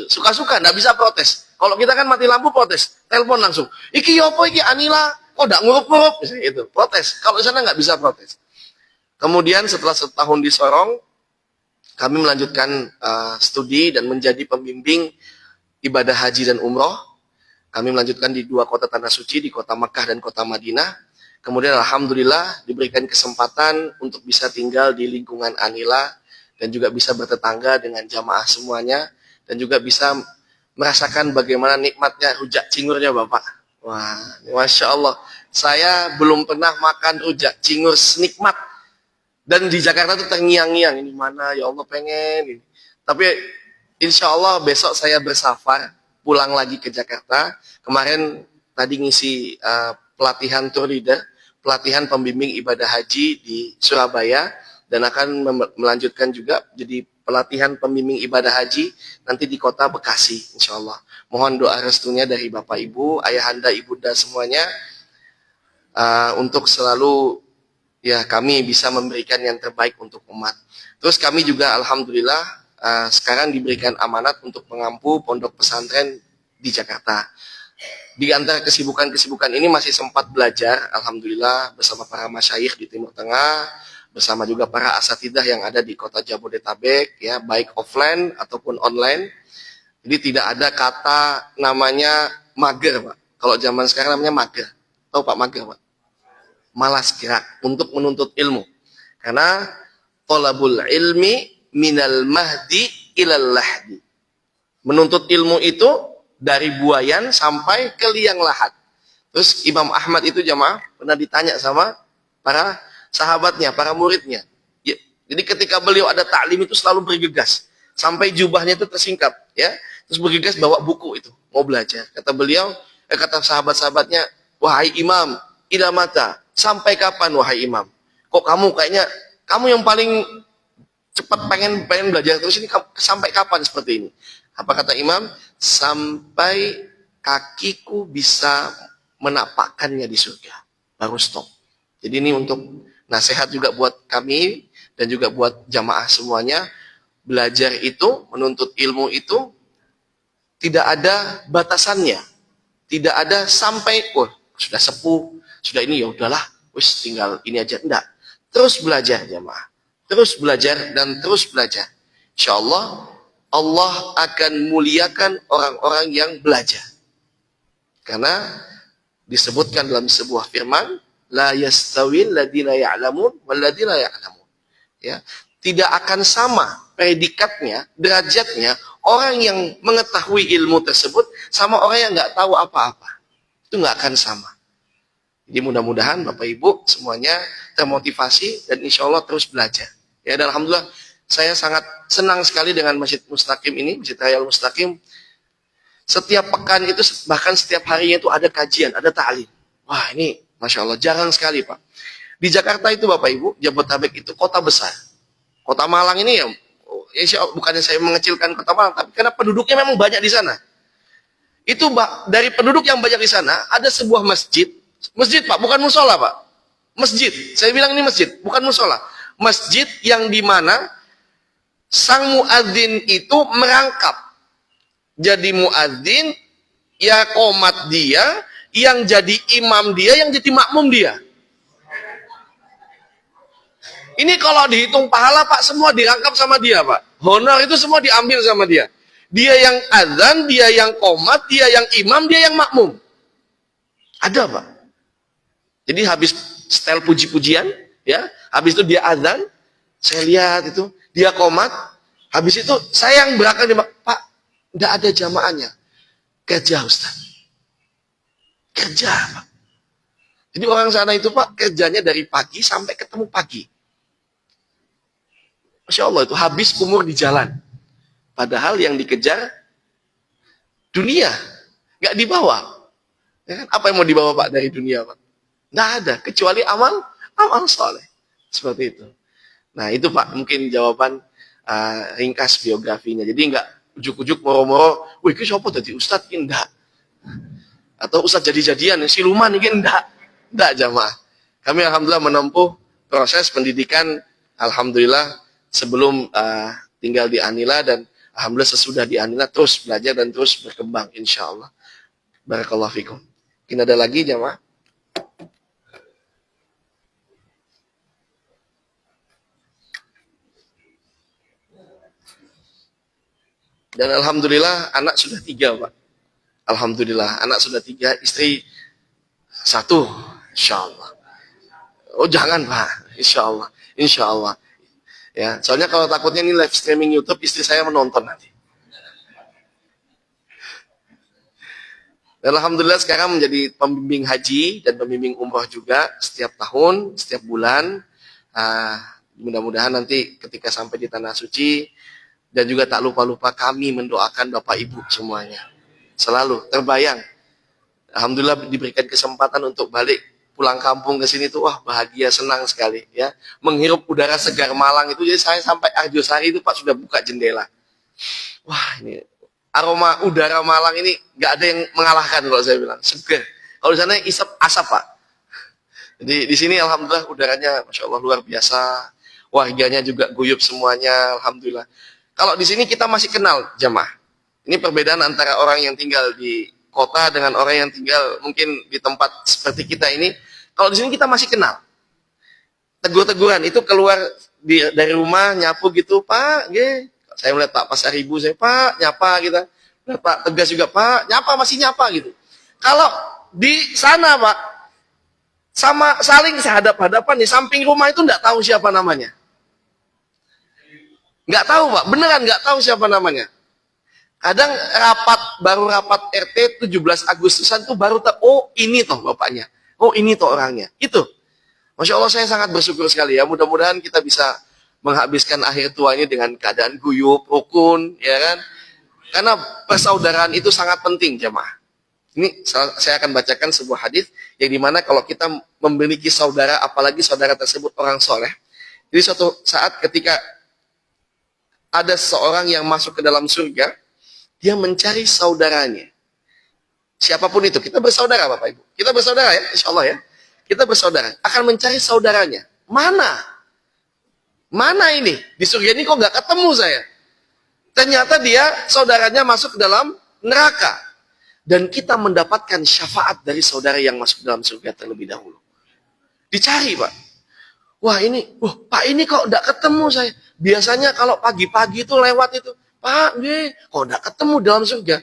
suka-suka, nggak bisa protes. Kalau kita kan mati lampu protes, telepon langsung. Iki yopo iki Anila, kok nggak ngurup-ngurup, itu protes. Kalau di sana nggak bisa protes. Kemudian setelah 1 tahun di Sorong, kami melanjutkan studi dan menjadi pembimbing ibadah haji dan umroh. Kami melanjutkan di 2 kota tanah suci, di kota Mekah dan kota Madinah. Kemudian alhamdulillah diberikan kesempatan untuk bisa tinggal di lingkungan Anila dan juga bisa bertetangga dengan jamaah semuanya dan juga bisa merasakan bagaimana nikmatnya rujak cingurnya Bapak. Wah, Masya Allah. Saya belum pernah makan rujak cingur senikmat. Dan di Jakarta tuh terngiang-ngiang, ini mana ya Allah pengen ini. Tapi insya Allah besok saya bersafar pulang lagi ke Jakarta. Kemarin tadi ngisi pelatihan tour leader, pelatihan pembimbing ibadah haji di Surabaya dan akan melanjutkan juga jadi pelatihan pembimbing ibadah haji nanti di kota Bekasi insya Allah. Mohon doa restunya dari Bapak Ibu, Ayahanda, Ibunda semuanya untuk selalu ya kami bisa memberikan yang terbaik untuk umat. Terus kami juga alhamdulillah sekarang diberikan amanat untuk mengampu pondok pesantren di Jakarta. Di antara kesibukan-kesibukan ini masih sempat belajar, alhamdulillah bersama para masyayikh di Timur Tengah, bersama juga para asatidah yang ada di kota Jabodetabek, ya baik offline ataupun online. Jadi tidak ada kata namanya mager, Pak. Kalau zaman sekarang namanya mager. Tahu Pak mager, Pak? Malas gerak untuk menuntut ilmu. Karena thalabul ilmi minal mahdi ilal lahdi. Menuntut ilmu itu dari buayan sampai ke liang lahat. Terus Imam Ahmad itu jamaah pernah ditanya sama para sahabatnya, para muridnya. Ya, jadi ketika beliau ada taklim itu selalu bergegas sampai jubahnya itu tersingkap, ya. Terus bergegas bawa buku itu, mau belajar. Kata beliau, kata sahabat-sahabatnya, wahai Imam, ila mata, sampai kapan wahai Imam? Kok kamu kayaknya kamu yang paling cepat pengen belajar terus ini sampai kapan seperti ini? Apa kata Imam? Sampai kakiku bisa menapakkannya di surga. Baru stop. Jadi ini untuk nasihat juga buat kami dan juga buat jamaah semuanya. Belajar itu, menuntut ilmu itu tidak ada batasannya. Tidak ada sampai, oh sudah sepuh, sudah ini ya udahlah, wis tinggal ini aja. Enggak. Terus belajar jamaah. Terus belajar dan terus belajar. insya Allah Allah akan muliakan orang-orang yang belajar. Karena disebutkan dalam sebuah firman, la yastawil ladina ya'lamun wal ladina ya'lamun. Ya, tidak akan sama predikatnya, derajatnya orang yang mengetahui ilmu tersebut sama orang yang nggak tahu apa-apa. Itu nggak akan sama. Jadi mudah-mudahan Bapak Ibu semuanya termotivasi dan insya Allah terus belajar. Ya, dan alhamdulillah saya sangat senang sekali dengan Masjid Mustaqim ini, Masjid Raya Al-Mustaqim. Setiap pekan itu, bahkan setiap harinya itu ada kajian, ada ta'lim. Wah, ini Masya Allah, jarang sekali Pak. Di Jakarta itu Bapak Ibu, Jabodetabek itu kota besar. Kota Malang ini ya bukannya saya mengecilkan kota Malang, tapi karena penduduknya memang banyak di sana. Itu dari penduduk yang banyak di sana, ada sebuah masjid. Masjid Pak, bukan musola Pak. Masjid, saya bilang ini masjid, bukan musola. Masjid yang dimana sang muadzin itu merangkap jadi muadzin, ya qomat dia, yang jadi imam dia, yang jadi makmum dia. Ini kalau dihitung pahala Pak, semua dirangkap sama dia Pak. Honor itu semua diambil sama dia. Dia yang azan, dia yang qomat, dia yang imam, dia yang makmum. Ada Pak. Jadi habis style puji-pujian, ya, habis itu dia azan, saya lihat itu, dia qomat, habis itu saya yang belakang dia, Pak, tidak ada jamaahnya. Kerja Ustaz. Kerja Pak. Jadi orang sana itu Pak, kerjanya dari pagi sampai ketemu pagi. Masya Allah itu habis umur di jalan. Padahal yang dikejar dunia. Nggak dibawa. Ya kan? Apa yang mau dibawa Pak dari dunia Pak? Nggak ada. Kecuali amal soleh. Seperti itu. Nah itu Pak mungkin jawaban ringkas biografinya. Jadi nggak ujuk-ujuk moro-moro, wih ini siapa tadi Ustadz? Enggak. Atau Ustadz jadi-jadian, siluman ini enggak. Enggak jamaah. Kami alhamdulillah menempuh proses pendidikan alhamdulillah sebelum tinggal di Anila, dan alhamdulillah sesudah di Anila terus belajar dan terus berkembang insyaallah. Barakallahu fikum. Mungkin ada lagi jamaah? Dan alhamdulillah anak sudah 3 Pak. Alhamdulillah anak sudah 3, istri 1, insyaallah. Oh jangan Pak, insyaallah, insyaallah. Ya, soalnya kalau takutnya ini live streaming YouTube, istri saya menonton nanti. Dan alhamdulillah sekarang menjadi pembimbing haji dan pembimbing umroh juga setiap tahun, setiap bulan. Mudah-mudahan nanti ketika sampai di Tanah Suci, dan juga tak lupa-lupa kami mendoakan Bapak Ibu semuanya. Selalu terbayang. Alhamdulillah diberikan kesempatan untuk balik pulang kampung ke sini tuh, wah bahagia, senang sekali ya. Menghirup udara segar Malang itu, jadi saya sampai Arjosari itu Pak sudah buka jendela. Wah ini aroma udara Malang ini nggak ada yang mengalahkan kalau saya bilang, segar. Kalau di sana isap asap Pak. Jadi di sini alhamdulillah udaranya Masya Allah luar biasa. Warganya juga guyup semuanya, alhamdulillah. Kalau di sini kita masih kenal jamaah. Ini perbedaan antara orang yang tinggal di kota dengan orang yang tinggal mungkin di tempat seperti kita ini. Kalau di sini kita masih kenal. Tegur-teguran itu keluar dari rumah nyapu gitu, Pak. Saya melihat Pak Pasaribu, saya Pak nyapa kita. Pak Tegas juga Pak nyapa, masih nyapa gitu. Kalau di sana Pak sama saling sehadap-hadapan di samping rumah itu enggak tahu siapa namanya. Nggak tahu Pak, beneran nggak tahu siapa namanya. Kadang baru rapat RT 17 Agustusan tuh baru tahu, oh ini toh bapaknya, oh ini toh orangnya. Itu, Masya Allah saya sangat bersyukur sekali ya. Mudah-mudahan kita bisa menghabiskan akhir tua ini dengan keadaan guyup, rukun, ya kan? Karena persaudaraan itu sangat penting jemaah. Ini saya akan bacakan sebuah hadis yang dimana kalau kita memiliki saudara, apalagi saudara tersebut orang soleh, jadi suatu saat ketika ada seorang yang masuk ke dalam surga, dia mencari saudaranya. Siapapun itu, kita bersaudara Bapak Ibu. Kita bersaudara ya, insya Allah ya. Kita bersaudara, akan mencari saudaranya. Mana? Mana ini? Di surga ini kok nggak ketemu saya? Ternyata dia, saudaranya masuk ke dalam neraka. Dan kita mendapatkan syafaat dari saudara yang masuk ke dalam surga terlebih dahulu. Dicari Pak. Wah ini, Pak ini kok enggak ketemu saya. Biasanya kalau pagi-pagi itu lewat itu, Pak, kok enggak ketemu dalam surga.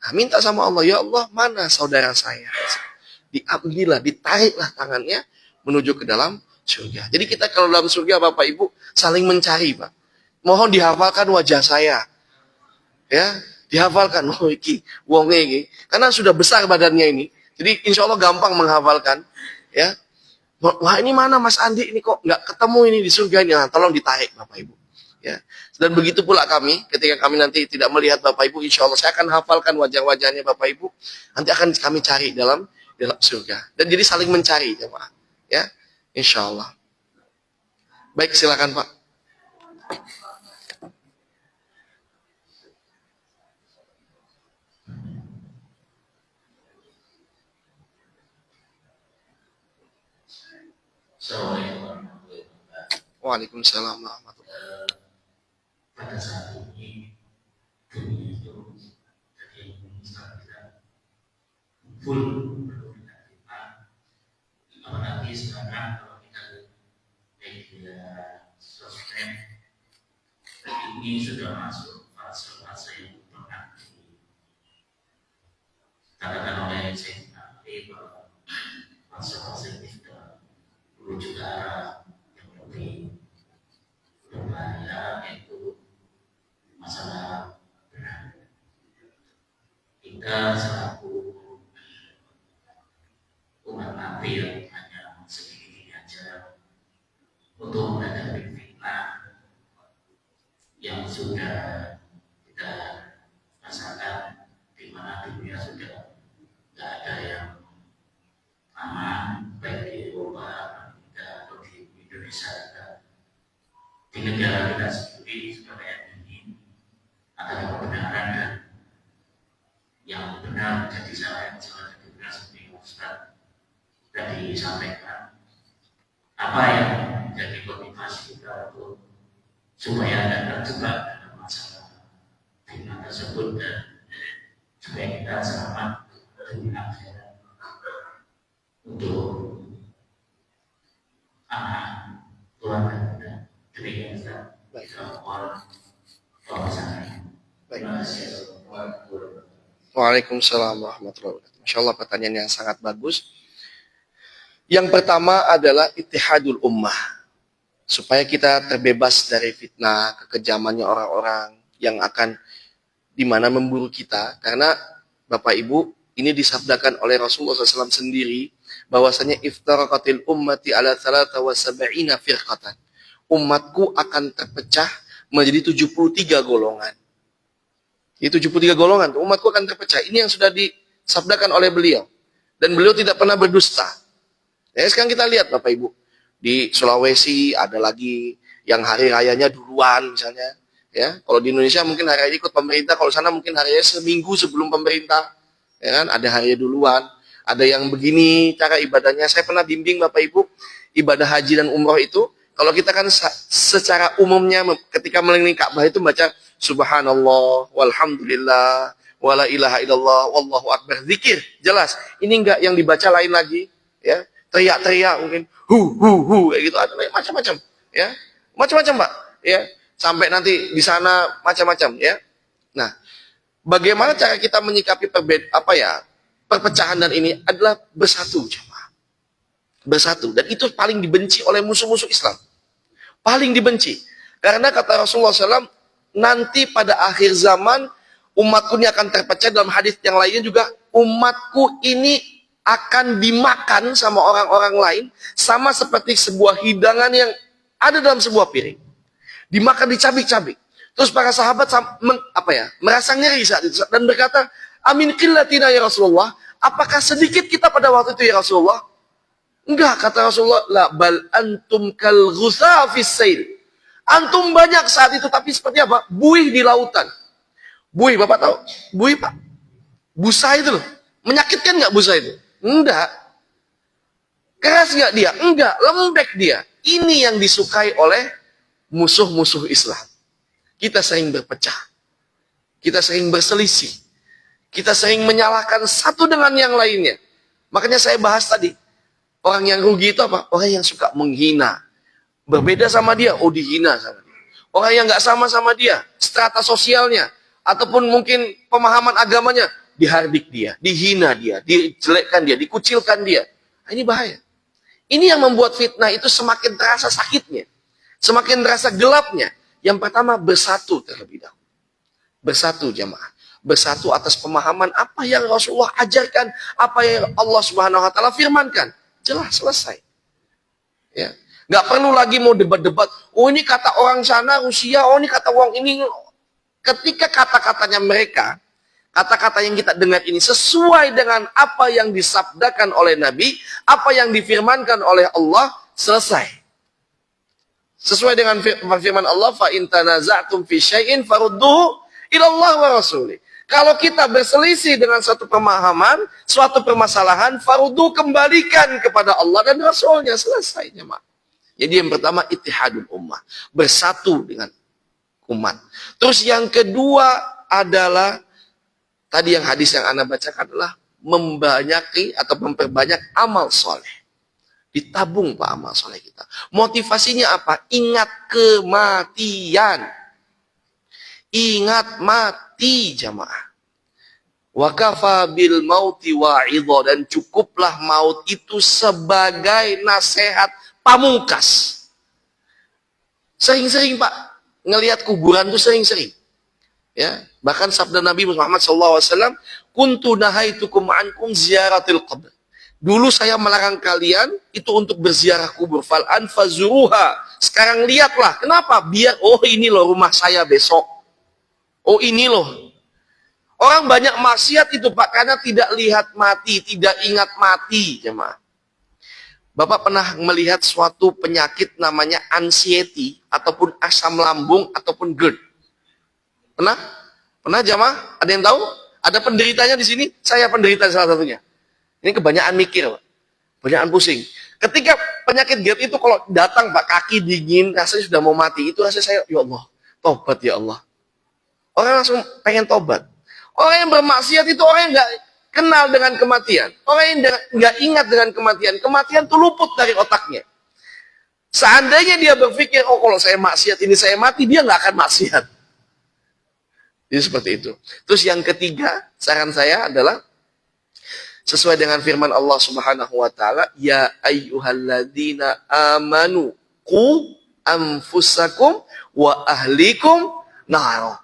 Nah, minta sama Allah, ya Allah, mana saudara saya? Diambillah, ditariklah tangannya menuju ke dalam surga. Jadi kita kalau dalam surga Bapak Ibu saling mencari, Pak. Mohon dihafalkan wajah saya. Ya, dihafalkan. Oh iki, wong iki. Karena sudah besar badannya ini. Jadi insya Allah gampang menghafalkan. Ya. Wah ini mana Mas Andi ini kok nggak ketemu ini di surga ini. Nah, tolong ditarik Bapak Ibu. Ya. Dan begitu pula kami, ketika kami nanti tidak melihat Bapak Ibu, insya Allah saya akan hafalkan wajah-wajahnya Bapak Ibu. Nanti akan kami cari dalam surga. Dan jadi saling mencari jemaah. Ya, insya Allah. Baik, silakan Pak. Waalaikumsalam warahmatullahi wabarakatuh. Pada saat ini dunia itu jadi sekarang kita full penuh dengan fitnah. Apalagi sekarang kalau kita media sosmed ini sudah masuk fase-fase yang pernah dikatakan oleh Sayyidina Ali bahwa fase-fase ini sudah menuju ke arah yang lebih berbahaya, yaitu masalah berat. Kita selaku umat Nabi yang hanya sedikit ini aja untuk menghadapi fitnah yang sudah kita rasakan, di mana dunia sudah tidak ada yang aman, baik di Eropa, Amerika, atau di Indonesia. Di negara kita sendiri sudah kayak ini, antara kebenaran dan yang benar menjadi salah, yang salah jadi benar, seperti Ustaz tadi disampaikan. Apa yang menjadi motivasi kita untuk supaya tidak terjebak dalam masalah fitnah tersebut dan supaya kita selamat dunia akhirat untuk anak keluarga kita. Demikian Ustaz. Waalaikumsalam warahmatullahi wabarakatuh. Masya Allah pertanyaan yang sangat bagus. Yang pertama adalah ittihadul ummah. Supaya kita terbebas dari fitnah, kekejamannya orang-orang yang akan dimana memburu kita. Karena Bapak Ibu, ini disabdakan oleh Rasulullah SAW sendiri, bahwasanya iftaraqatil ummati ala 73 firqatan. Umatku akan terpecah menjadi 73 golongan. Di 73 golongan, umatku akan terpecah. Ini yang sudah disabdakan oleh beliau. Dan beliau tidak pernah berdusta. Ya, sekarang kita lihat Bapak Ibu. Di Sulawesi ada lagi yang hari rayanya duluan misalnya. Ya, kalau di Indonesia mungkin hari raya ikut pemerintah, kalau sana mungkin hari raya seminggu sebelum pemerintah. Ya kan, ada hari raya duluan. Ada yang begini cara ibadahnya. Saya pernah bimbing Bapak Ibu, ibadah haji dan umroh itu, kalau kita kan secara umumnya ketika mengelilingi Ka'bah itu baca subhanallah, walhamdulillah, wala ilaha illallah, wallahu akbar, zikir, jelas. Ini enggak yang dibaca lain lagi, ya. Teriak-teriak mungkin hu kayak gitu, ada macam-macam, ya. Macam-macam, Pak, ya. Sampai nanti di sana macam-macam, ya. Nah, bagaimana cara kita menyikapi perpecahan dan ini adalah bersatu, jemaah. Bersatu, dan itu paling dibenci oleh musuh-musuh Islam. Paling dibenci. Karena kata Rasulullah SAW, nanti pada akhir zaman, umatku ini akan terpecah. Dalam hadis yang lainnya juga, umatku ini akan dimakan sama orang-orang lain, sama seperti sebuah hidangan yang ada dalam sebuah piring. Dimakan dicabik-cabik. Terus para sahabat merasa ngeri saat itu, dan berkata, amin qillatina ya Rasulullah, apakah sedikit kita pada waktu itu ya Rasulullah? Enggak, kata Rasulullah, la bal antum kal ghutha fis sail. Antum banyak saat itu, tapi seperti apa? Buih di lautan. Buih, Bapak tahu? Buih, Pak. Busa itu loh. Menyakitkan enggak busa itu? Enggak. Keras enggak dia? Enggak, lembek dia. Ini yang disukai oleh musuh-musuh Islam. Kita sering berpecah. Kita sering berselisih. Kita sering menyalahkan satu dengan yang lainnya. Makanya saya bahas tadi. Orang yang rugi itu apa? Orang yang suka menghina, Berbeda sama dia, oh dihina sama dia. Orang yang nggak sama dia, strata sosialnya, ataupun mungkin pemahaman agamanya, dihardik dia, dihina dia, dijelekkan dia, dikucilkan dia. Nah, ini bahaya. Ini yang membuat fitnah itu semakin terasa sakitnya, semakin terasa gelapnya. Yang pertama, bersatu terlebih dahulu. Bersatu jamaah. Bersatu atas pemahaman apa yang Rasulullah ajarkan, apa yang Allah Subhanahu wa taala firmankan. Jelas, selesai. Ya. Nggak perlu lagi mau debat-debat. Oh ini kata orang sana Rusia, oh ini kata orang ini. Ketika kata-katanya mereka, kata-kata yang kita dengar ini sesuai dengan apa yang disabdakan oleh Nabi, apa yang difirmankan oleh Allah, selesai. Sesuai dengan firman Allah, fa in tanaza'tum fi syai'in farudduhu ila Allah wa rasulih. Kalau kita berselisih dengan suatu pemahaman, suatu permasalahan, faruddu kembalikan kepada Allah dan Rasulnya, selesai jemaah. Jadi yang pertama, ittihadul ummah, bersatu dengan umat. Terus yang kedua adalah, tadi yang hadis yang Anda bacakan adalah membanyaki atau memperbanyak amal soleh. Ditabung Pak amal soleh kita. Motivasinya apa? Ingat kematian. Ingat mati jamaah. Wa kafa bil mauti wa'idha, dan cukuplah maut itu sebagai nasihat pamungkas. Sering-sering Pak, ngelihat kuburan tuh sering-sering. Ya, bahkan sabda Nabi Muhammad SAW, kuntu nahaitukum ankum ziyaratil qabr. Dulu saya melarang kalian itu untuk berziarah kubur. Fal'an fazuruha. Sekarang lihatlah. Kenapa? Biar, oh ini loh rumah saya besok. Oh ini loh. Orang banyak maksiat itu Pak, karena tidak lihat mati, tidak ingat mati jemaah. Bapak pernah melihat suatu penyakit namanya anxiety, ataupun asam lambung, ataupun GERD? Pernah? Pernah jamaah? Ada yang tahu? Ada penderitanya di sini? Saya penderita salah satunya. Ini kebanyakan mikir Pak. Kebanyakan pusing. Ketika penyakit GERD itu kalau datang Pak, kaki dingin, rasanya sudah mau mati. Itu rasanya saya, ya Allah, tobat ya Allah. Orang langsung pengen tobat. Orang yang bermaksiat itu orang yang nggak kenal dengan kematian. Orang yang nggak ingat dengan kematian. Kematian itu luput dari otaknya. Seandainya dia berpikir, oh kalau saya maksiat ini saya mati, dia nggak akan maksiat. Jadi seperti itu. Terus yang ketiga, saran saya adalah sesuai dengan firman Allah Subhanahu wa taala, ya ayyuhalladzina amanu qu anfusakum wa ahlikum nar.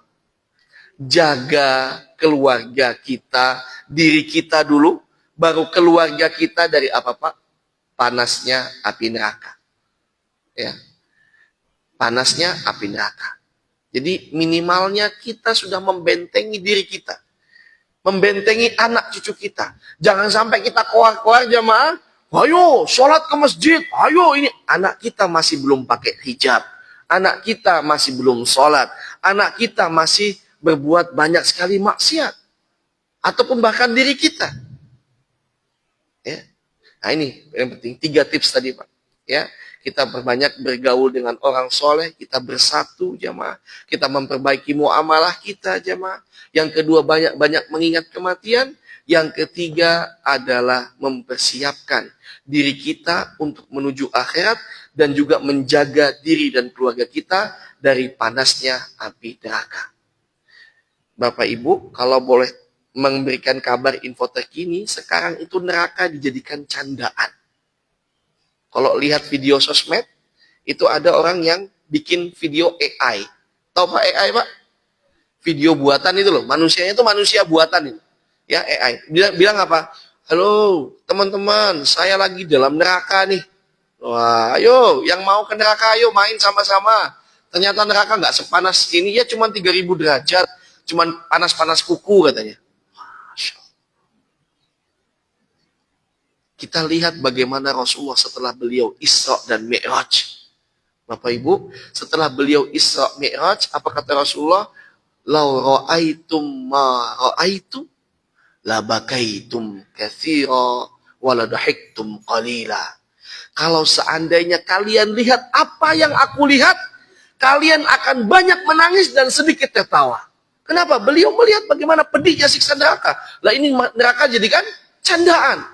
Jaga keluarga kita, diri kita dulu, baru keluarga kita dari apa Pak? Panasnya api neraka. Ya. Panasnya api neraka. Jadi minimalnya kita sudah membentengi diri kita. Membentengi anak cucu kita. Jangan sampai kita keluar-keluar jamaah, ayo sholat ke masjid, ayo ini. Anak kita masih belum pakai hijab. Anak kita masih belum sholat. Anak kita masih berbuat banyak sekali maksiat. Ataupun bahkan diri kita. Ya. Nah ini yang penting. 3 tips tadi Pak. Ya. Kita perbanyak bergaul dengan orang soleh. Kita bersatu jamaah. Kita memperbaiki muamalah kita jamaah. Yang kedua banyak-banyak mengingat kematian. Yang ketiga adalah mempersiapkan diri kita untuk menuju akhirat. Dan juga menjaga diri dan keluarga kita dari panasnya api neraka. Bapak Ibu, kalau boleh memberikan kabar info terkini, sekarang itu neraka dijadikan candaan. Kalau lihat video sosmed, itu ada orang yang bikin video AI. Tahu Pak AI Pak? Video buatan itu loh, manusianya itu manusia buatan itu. Ya AI. Bilang apa? Halo teman-teman, saya lagi dalam neraka nih. Wah, ayo yang mau ke neraka ayo main sama-sama. Ternyata neraka nggak sepanas ini, ya cuma 3000 derajat. Cuman panas-panas kuku katanya. Masya Allah. Kita lihat bagaimana Rasulullah setelah beliau Isra dan Mi'raj. Bapak Ibu, setelah beliau Isra Mi'raj, apa kata Rasulullah? Lau ra'aitum ma ra'aitu, la bakaitum katsira, wa la dahiktum qalila. Kalau seandainya kalian lihat apa yang aku lihat, kalian akan banyak menangis dan sedikit tertawa. Kenapa? Beliau melihat bagaimana pedihnya siksa neraka. Lah ini neraka jadikan candaan.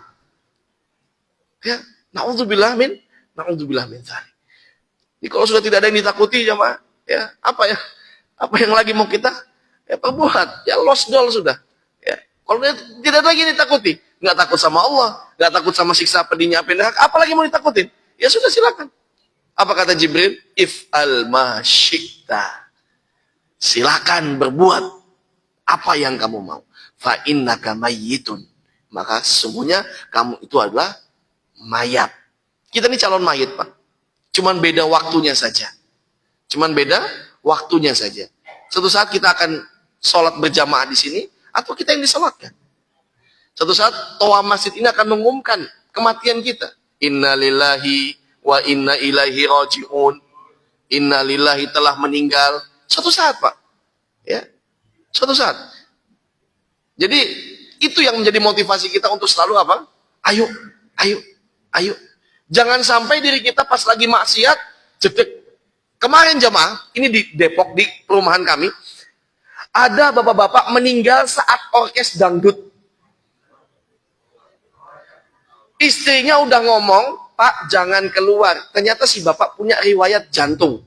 Ya, naudzubillah min dzalik. Jadi kalau sudah tidak ada yang ditakuti jamaah, ya apa yang lagi mau kita perbuat? Ya lost goal sudah. Ya. Kalau tidak ada lagi yang ditakuti, nggak takut sama Allah, nggak takut sama siksa pedihnya api neraka, apalagi mau ditakutin? Ya sudah silakan. Apa kata Jibril? If'al ma syi'ta. Silakan berbuat apa yang kamu mau. Fa innaka mayyitun. Maka sesungguhnya kamu itu adalah mayat. Kita ini calon mayit, Pak. Cuman beda waktunya saja. Suatu saat kita akan sholat berjamaah di sini, atau kita yang disolatkan. Suatu saat toa masjid ini akan mengumumkan kematian kita. Inna lillahi wa inna ilaihi raji'un. Inna lillahi telah meninggal. Suatu saat, Pak. Ya. Suatu saat. Jadi itu yang menjadi motivasi kita untuk selalu apa? Ayo. Jangan sampai diri kita pas lagi maksiat, jedek. Kemarin jamaah, ini di Depok, di perumahan kami, ada bapak-bapak meninggal saat orkes dangdut. Istrinya udah ngomong, Pak jangan keluar. Ternyata si bapak punya riwayat jantung.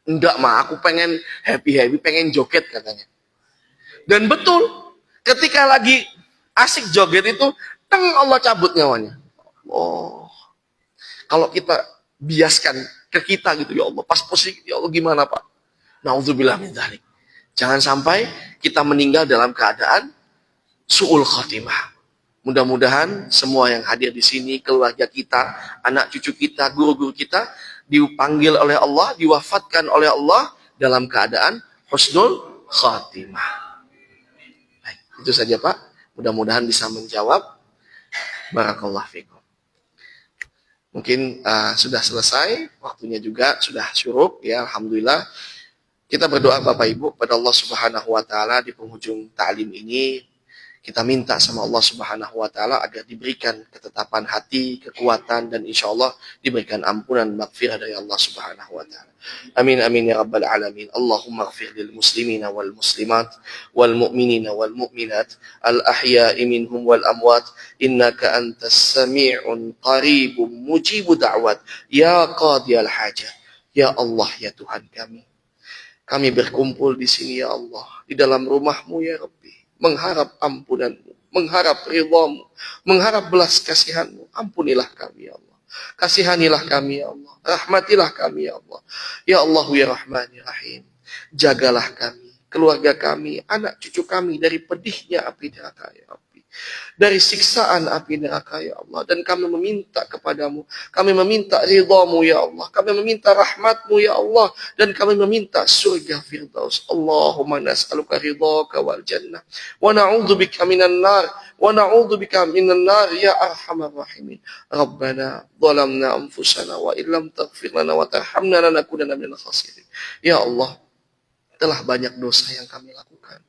Enggak mah, aku pengen happy, pengen joget katanya. Dan betul, ketika lagi asik joget itu, Allah cabut nyawanya. Oh, kalau kita biaskan ke kita gitu, ya Allah, pas posisi, ya Allah gimana Pak? Na'udzubillah min dzalik. Jangan sampai kita meninggal dalam keadaan su'ul khatimah. Mudah-mudahan semua yang hadir di sini, keluarga kita, anak cucu kita, guru-guru kita, dipanggil oleh Allah, diwafatkan oleh Allah dalam keadaan husnul khatimah. Baik, itu saja Pak. Mudah-mudahan bisa menjawab. Barakallahu fikum. Mungkin sudah selesai, waktunya juga sudah syuruk, ya alhamdulillah. Kita berdoa Bapak Ibu pada Allah Subhanahu wa taala di penghujung ta'lim ini. Kita minta sama Allah Subhanahu wa taala agar diberikan ketetapan hati, kekuatan, dan insya Allah diberikan ampunan maghfirah dari Allah Subhanahu wa taala. Amin amin ya rabbal alamin. Allahumma ighfir lil muslimina wal muslimat wal mu'minina wal mu'minat al ahya'i minhum wal amwat innaka antas sami'un qaribun mujibu da'wat ya qadiyal hajat. Ya Allah ya Tuhan kami. Kami berkumpul di sini ya Allah, di dalam rumah-Mu ya Rabbi, mengharap ampunan-Mu, mengharap ridha-Mu, mengharap belas kasihan-Mu. Ampunilah kami ya Allah. Kasihanilah kami ya Allah. Rahmatilah kami ya Allah. Ya Allah ya Rahman ya Rahim. Jagalah kami, keluarga kami, anak cucu kami dari pedihnya api neraka ya Rabbi. Dari siksaan api neraka ya Allah. Dan kami meminta kepadamu, kami meminta ridha-Mu ya Allah, kami meminta rahmat-Mu ya Allah, dan kami meminta surga firdaus. Allahumma nas'aluka ridhaka wal jannah wa na'udzubika minan nar wa na'udzubika minan nar ya arhamar rahimin. Rabbana zalamna anfusana wa illam taghfir lana wa tarhamna lanakunanna minal khasirin. Ya Allah, telah banyak dosa yang kami lakukan.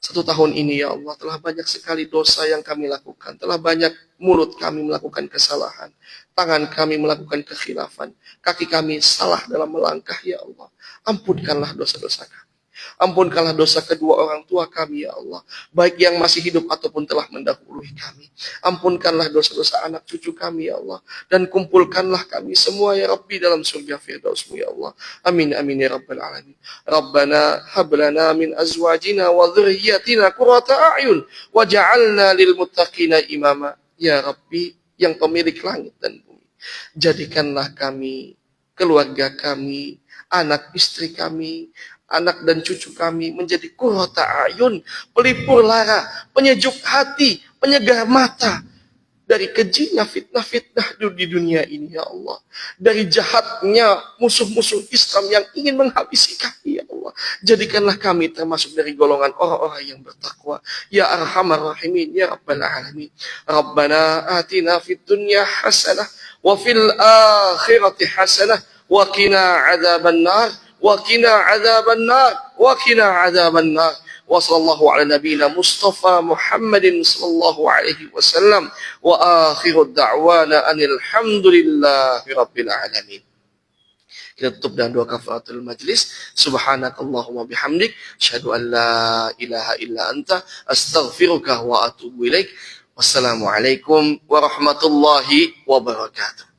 1 tahun ini ya Allah, telah banyak sekali dosa yang kami lakukan. Telah banyak mulut kami melakukan kesalahan. Tangan kami melakukan kekhilafan. Kaki kami salah dalam melangkah ya Allah. Ampunkanlah dosa-dosa kami. Ampunkanlah dosa kedua orang tua kami ya Allah, baik yang masih hidup ataupun telah mendahului kami. Ampunkanlah dosa-dosa anak cucu kami ya Allah, dan kumpulkanlah kami semua ya Rabbi dalam surga firdaus-Mu ya Allah. Amin amin ya rabbal alamin. Rabbana hab lana min azwajina wa dhurriyyatina qurrata a'yun waj'alna lil muttaqina imama. Ya Rabbi yang pemilik langit dan bumi, jadikanlah kami, keluarga kami, anak istri kami, anak dan cucu kami menjadi qurrata ayun, pelipur lara, penyejuk hati, penyegar mata dari kejinya fitnah-fitnah di dunia ini ya Allah. Dari jahatnya musuh-musuh Islam yang ingin menghabisi kami ya Allah. Jadikanlah kami termasuk dari golongan orang-orang yang bertakwa. Ya arhamar rahimin ya rabbal alamin. Rabbana atina fid dunya hasanah wa fil akhirati hasanah wa qina adzaban nar. وقنا عذاب النار وقنا عذاب النار وصلى الله على نبينا مصطفى محمد صلى الله عليه وسلم وآخر الدعوانا أن الحمد لله رب العالمين. Kita tutup dengan doa kafaratul majlis. Subhanakallahumma bihamdik, asyhadu an la ilaha illa anta, astaghfiruka wa atubu ilaik. Wassalamualaikum warahmatullahi wabarakatuh.